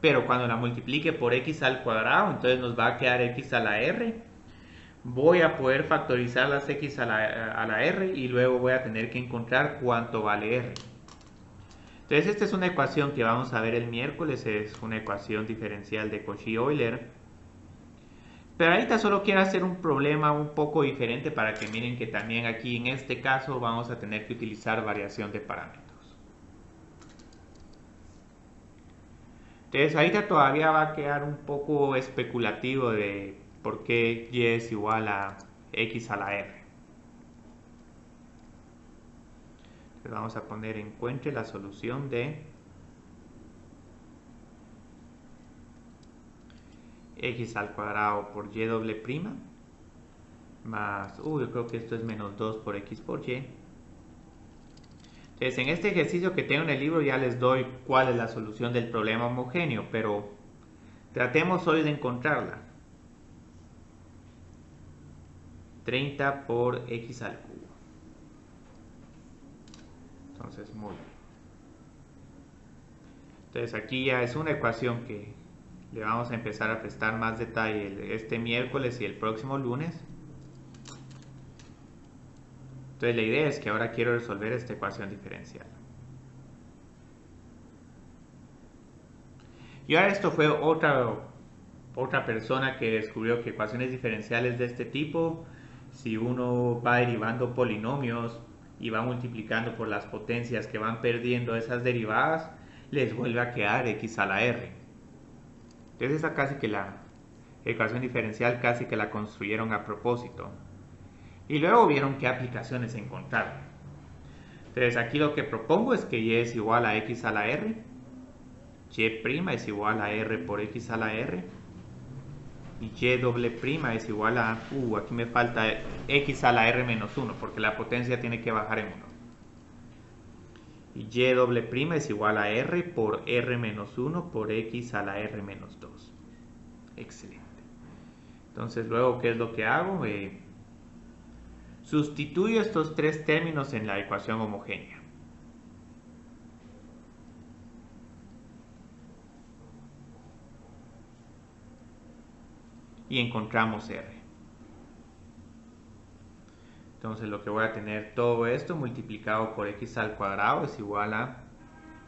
Pero cuando la multiplique por x al cuadrado, entonces nos va a quedar x a la r. Voy a poder factorizar las x a la r y luego voy a tener que encontrar cuánto vale r. Entonces esta es una ecuación que vamos a ver el miércoles, es una ecuación diferencial de Cauchy-Euler. Pero ahorita solo quiero hacer un problema un poco diferente para que miren que también aquí en este caso vamos a tener que utilizar variación de parámetros. Entonces ahorita todavía va a quedar un poco especulativo de por qué y es igual a x a la r. Entonces vamos a poner encuentre la solución de x al cuadrado por y doble prima más, yo creo que esto es menos 2 por x por y. Entonces en este ejercicio que tengo en el libro ya les doy cuál es la solución del problema homogéneo, pero tratemos hoy de encontrarla. 30 por x al cubo. Entonces, muy bien. Entonces aquí ya es una ecuación que le vamos a empezar a prestar más detalle este miércoles y el próximo lunes. Entonces la idea es que ahora quiero resolver esta ecuación diferencial. Y ahora esto fue otra persona que descubrió que ecuaciones diferenciales de este tipo, si uno va derivando polinomios y va multiplicando por las potencias que van perdiendo esas derivadas, les vuelve a quedar x a la r. Entonces esa casi que la ecuación diferencial casi que la construyeron a propósito. Y luego vieron qué aplicaciones encontraron. Entonces aquí lo que propongo es que y es igual a x a la r, y' es igual a r por x a la r, y y doble prima es igual a, aquí me falta x a la r menos 1, porque la potencia tiene que bajar en 1. Y y doble prima es igual a r por r menos 1 por x a la r menos 2. Excelente. Entonces luego, ¿qué es lo que hago? Sustituyo estos tres términos en la ecuación homogénea. Y encontramos r. Entonces lo que voy a tener todo esto multiplicado por x al cuadrado es igual a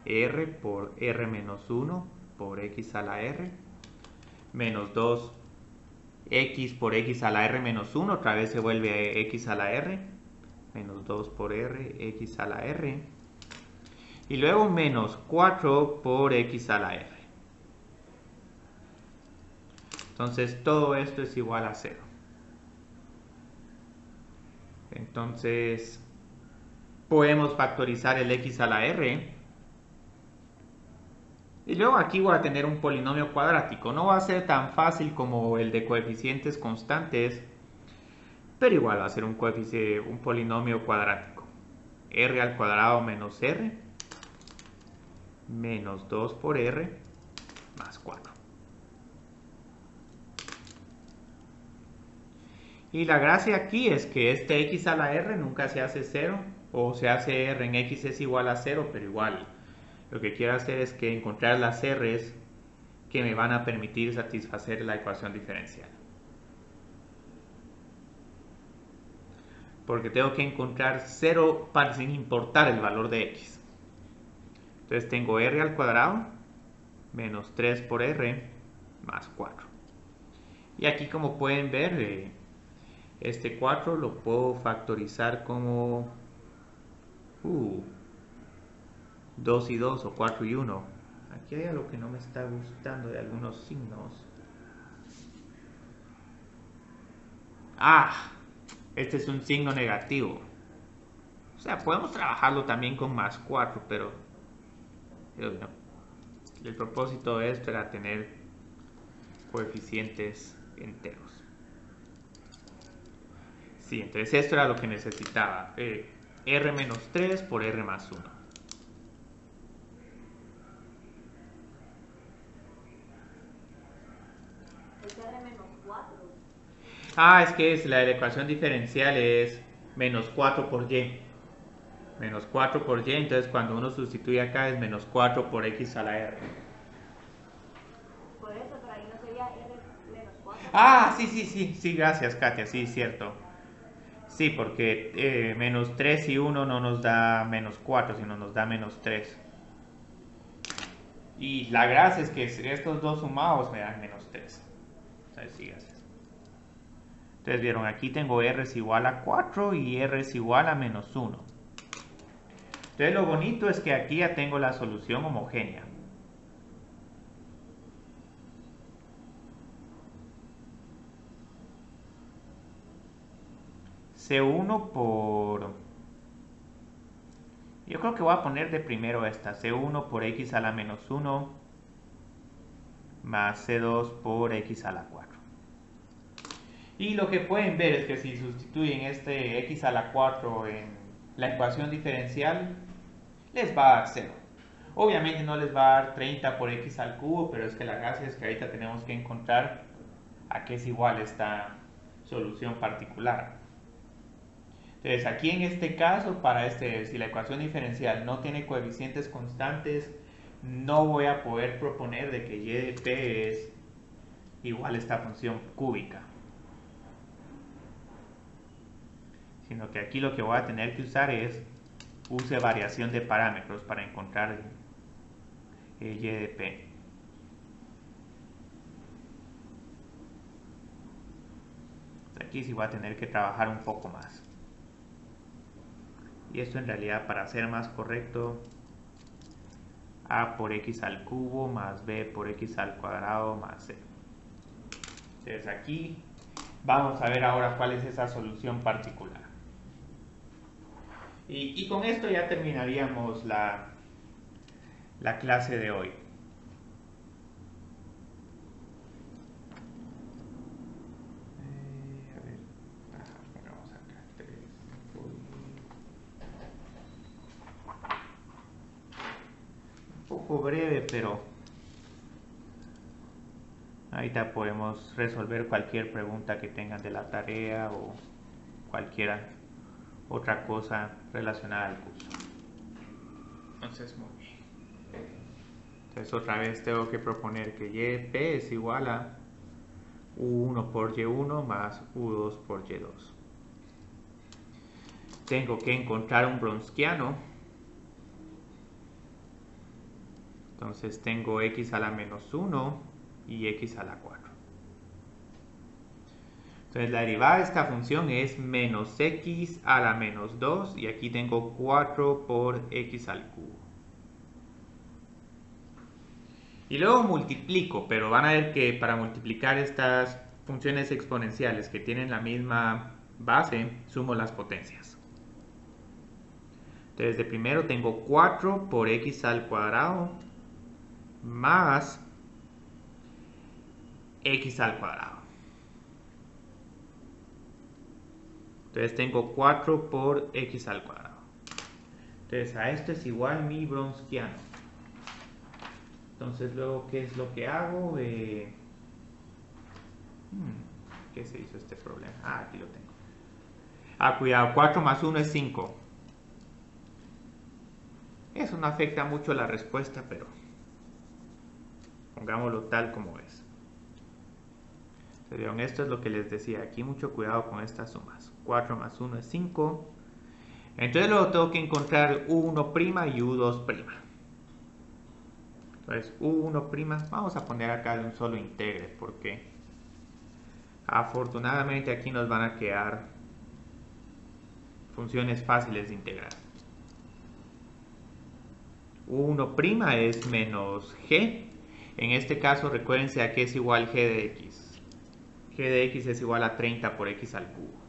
r por r menos 1 por x a la r menos 2 x por x a la r menos 1, otra vez se vuelve a x a la r, menos 2 por r, x a la r, y luego menos 4 por x a la r. Entonces todo esto es igual a 0. Entonces podemos factorizar el x a la r. Y luego aquí voy a tener un polinomio cuadrático. No va a ser tan fácil como el de coeficientes constantes, pero igual va a ser un polinomio cuadrático. R al cuadrado menos R menos 2 por R más 4. Y la gracia aquí es que este x a la r nunca se hace 0, o se hace r en x es igual a 0, pero igual lo que quiero hacer es que encontrar las r's que me van a permitir satisfacer la ecuación diferencial. Porque tengo que encontrar 0 sin importar el valor de x. Entonces tengo r al cuadrado menos 3 por r más 4. Y aquí, como pueden ver, este 4 lo puedo factorizar como 2 y 2 o 4 y 1. Aquí hay algo que no me está gustando de algunos signos. Este es un signo negativo. O sea, podemos trabajarlo también con más 4, pero el propósito de esto era tener coeficientes enteros. Sí, entonces esto era lo que necesitaba. R menos 3 por R más 1. Es R menos 4. Es que la ecuación diferencial es menos 4 por y. Menos 4 por y, entonces cuando uno sustituye acá es menos 4 por x a la r. Por eso, pero ahí no sería R menos 4. Sí, gracias Katia, sí, cierto. Sí, porque menos 3 y 1 no nos da menos 4, sino nos da menos 3. Y la gracia es que estos dos sumados me dan menos 3. Sí, gracias. Entonces vieron, aquí tengo r es igual a 4 y r es igual a menos 1. Entonces lo bonito es que aquí ya tengo la solución homogénea. C1 por... Yo creo que voy a poner de primero esta. C1 por x a la menos 1 más C2 por x a la 4. Y lo que pueden ver es que si sustituyen este x a la 4 en la ecuación diferencial, les va a dar 0. Obviamente no les va a dar 30 por x al cubo, pero es que la gracia es que ahorita tenemos que encontrar a qué es igual esta solución particular. Entonces aquí en este caso, si la ecuación diferencial no tiene coeficientes constantes, no voy a poder proponer de que y de p es igual a esta función cúbica. Sino que aquí lo que voy a tener que usar es use variación de parámetros para encontrar y de p. Aquí sí voy a tener que trabajar un poco más. Y esto en realidad, para ser más correcto, a por x al cubo más b por x al cuadrado más c. Entonces aquí vamos a ver ahora cuál es esa solución particular. Y con esto ya terminaríamos la clase de hoy. Pongamos acá 3. Un poco breve, pero ahorita podemos resolver cualquier pregunta que tengan de la tarea o cualquier otra cosa relacionada al curso. Entonces, muy bien. Entonces otra vez tengo que proponer que y de p es igual a u1 por y1 más u2 por y2. Tengo que encontrar un Wronskiano. Entonces tengo x a la menos 1 y x a la 4. Entonces la derivada de esta función es menos x a la menos 2 y aquí tengo 4 por x al cubo. Y luego multiplico, pero van a ver que para multiplicar estas funciones exponenciales que tienen la misma base, sumo las potencias. Entonces de primero tengo 4 por x al cuadrado más x al cuadrado. Entonces tengo 4 por x al cuadrado. Entonces a esto es igual mi Wronskiano. Entonces luego, ¿qué es lo que hago? ¿Qué se hizo este problema? Aquí lo tengo. Cuidado, 4 más 1 es 5. Eso no afecta mucho la respuesta, pero pongámoslo tal como es. Entonces, esto es lo que les decía. Aquí mucho cuidado con estas sumas. 4 más 1 es 5. Entonces luego tengo que encontrar U1' y U2'. Entonces U1', vamos a poner acá de un solo integre, porque afortunadamente aquí nos van a quedar funciones fáciles de integrar. U1' es menos G. En este caso recuérdense a que es igual G de X. G de X es igual a 30 por X al cubo.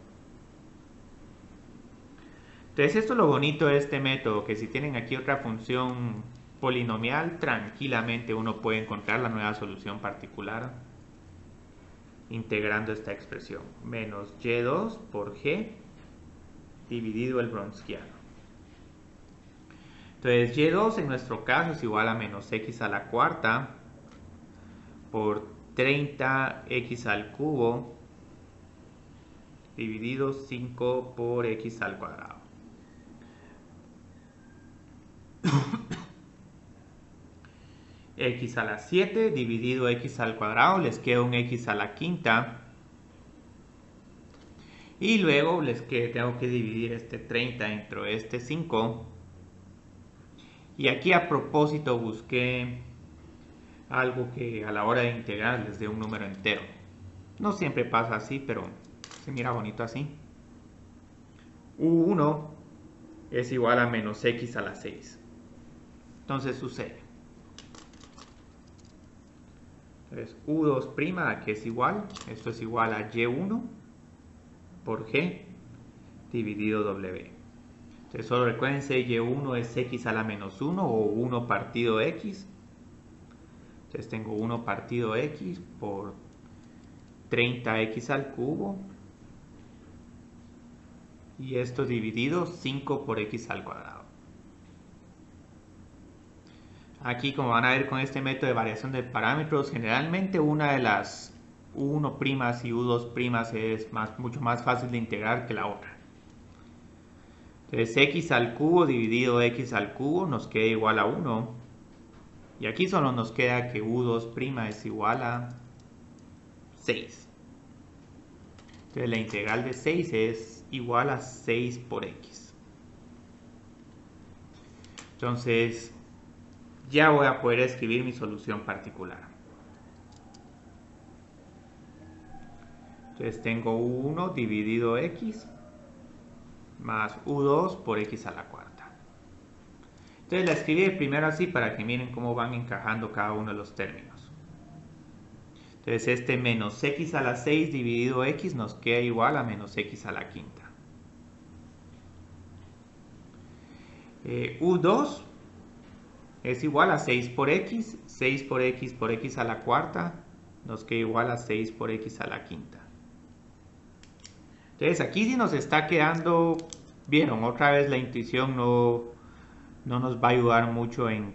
Entonces esto es lo bonito de este método, que si tienen aquí otra función polinomial, tranquilamente uno puede encontrar la nueva solución particular integrando esta expresión. Menos Y2 por G dividido el Wronskiano. Entonces Y2 en nuestro caso es igual a menos X a la cuarta por 30X al cubo dividido 5 por X al cuadrado. X a la 7 dividido X al cuadrado, les queda un X a la quinta. Y luego tengo que dividir este 30 entre este 5. Y aquí a propósito busqué algo que a la hora de integrar les dé un número entero. No siempre pasa así, pero se mira bonito así. U1 es igual a menos X a la 6. Entonces sucede. Entonces U2', que es igual, esto es igual a Y1 por G dividido W. Entonces solo recuérdense, Y1 es X a la menos 1 o 1 partido X. Entonces tengo 1 partido X por 30X al cubo. Y esto dividido 5 por X al cuadrado. Aquí, como van a ver con este método de variación de parámetros, generalmente una de las U1' y U2' es mucho más fácil de integrar que la otra. Entonces X al cubo dividido X al cubo nos queda igual a 1. Y aquí solo nos queda que U2' es igual a 6. Entonces la integral de 6 es igual a 6 por X. Entonces ya voy a poder escribir mi solución particular. Entonces tengo U1 dividido X más U2 por X a la cuarta. Entonces la escribí primero así para que miren cómo van encajando cada uno de los términos. Entonces este menos X a la 6 dividido X nos queda igual a menos X a la quinta. U2 es igual a 6 por X por X a la cuarta nos queda igual a 6 por X a la quinta. Entonces aquí sí nos está quedando, vieron, otra vez la intuición no nos va a ayudar mucho en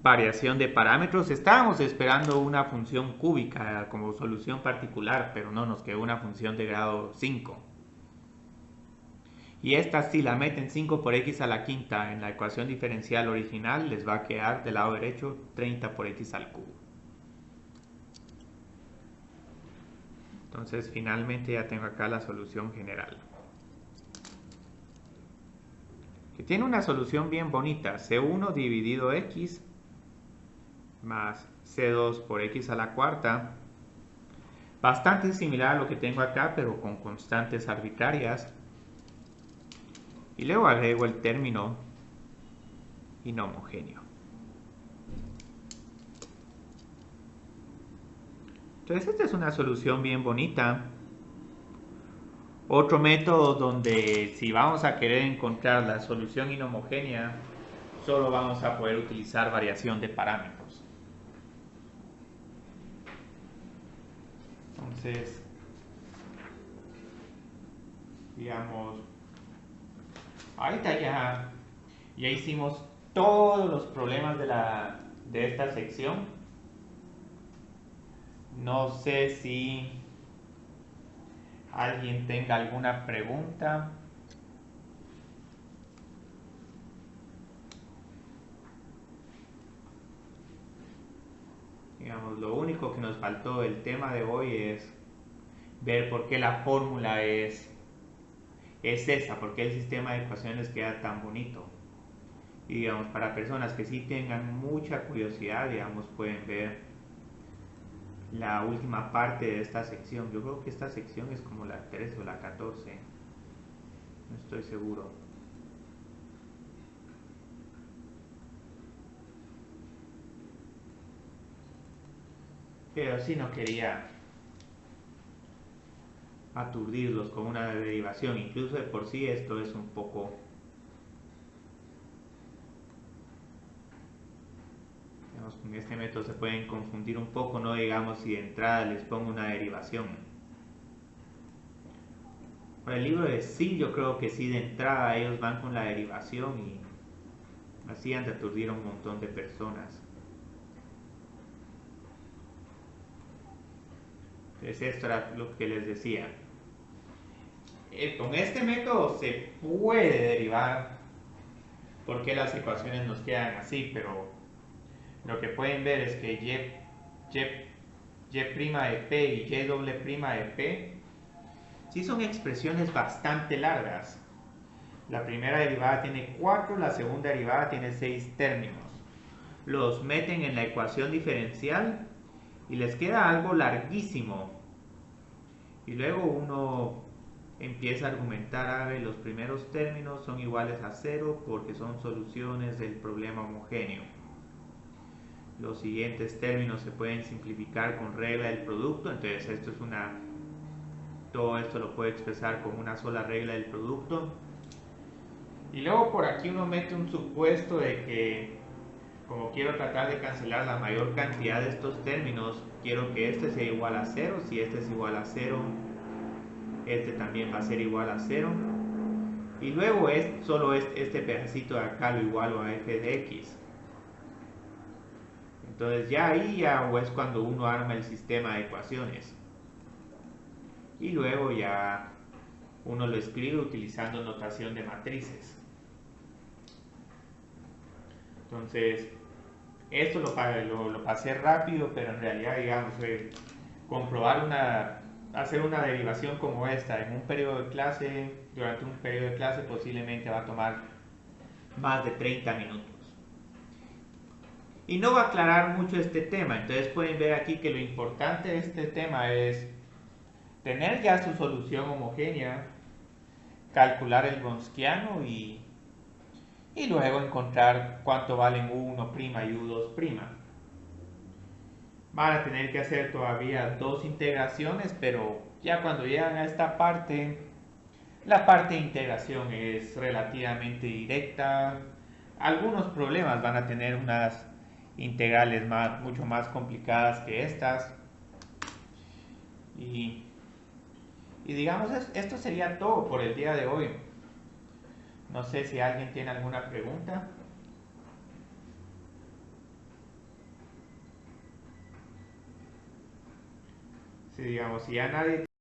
variación de parámetros. Estábamos esperando una función cúbica como solución particular, pero no, nos quedó una función de grado 5. Y esta, si la meten 5 por X a la quinta en la ecuación diferencial original, les va a quedar del lado derecho 30 por X al cubo. Entonces finalmente ya tengo acá la solución general, que tiene una solución bien bonita. C1 dividido X más C2 por X a la cuarta, bastante similar a lo que tengo acá, pero con constantes arbitrarias. Y luego agrego el término inhomogéneo. Entonces esta es una solución bien bonita. Otro método donde si vamos a querer encontrar la solución inhomogénea, solo vamos a poder utilizar variación de parámetros. Entonces, digamos, ahorita ya hicimos todos los problemas de esta sección. No sé si alguien tenga alguna pregunta. Digamos, lo único que nos faltó del tema de hoy es ver por qué la fórmula es esa, por qué el sistema de ecuaciones queda tan bonito. Y digamos, para personas que sí tengan mucha curiosidad, digamos, pueden ver la última parte de esta sección. Yo creo que esta sección es como la 13 o la 14, no estoy seguro. Pero sí no quería aturdirlos con una derivación. Incluso de por sí esto es un poco... Digamos, con este método se pueden confundir un poco, no digamos si de entrada les pongo una derivación. Para el libro de sí, yo creo que sí de entrada ellos van con la derivación y así han de aturdir a un montón de personas. Entonces esto era lo que les decía. Con este método se puede derivar porque las ecuaciones nos quedan así, pero lo que pueden ver es que y' de P y y' de P sí son expresiones bastante largas. La primera derivada tiene 4, la segunda derivada tiene 6 términos. Los meten en la ecuación diferencial y les queda algo larguísimo. Y luego uno empieza a argumentar, a ver, los primeros términos son iguales a 0 porque son soluciones del problema homogéneo. Los siguientes términos se pueden simplificar con regla del producto, entonces todo esto lo puede expresar con una sola regla del producto. Y luego por aquí uno mete un supuesto de que, como quiero tratar de cancelar la mayor cantidad de estos términos, quiero que este sea igual a 0. Si este es igual a 0, este también va a ser igual a 0. Y luego solo este pedacito de acá lo igualo a f de x. Entonces ya ahí ya es cuando uno arma el sistema de ecuaciones. Y luego ya uno lo escribe utilizando notación de matrices. Entonces, esto lo pasé rápido, pero en realidad, digamos, hacer una derivación como esta en un periodo de clase, durante un periodo de clase posiblemente va a tomar más de 30 minutos. Y no va a aclarar mucho este tema, entonces pueden ver aquí que lo importante de este tema es tener ya su solución homogénea, calcular el Wronskiano y luego encontrar cuánto valen U1' y U2'. Van a tener que hacer todavía 2 integraciones, pero ya cuando llegan a esta parte, la parte de integración es relativamente directa. Algunos problemas van a tener unas integrales mucho más complicadas que estas. Y digamos, esto sería todo por el día de hoy. No sé si alguien tiene alguna pregunta. Si digamos, si ya nadie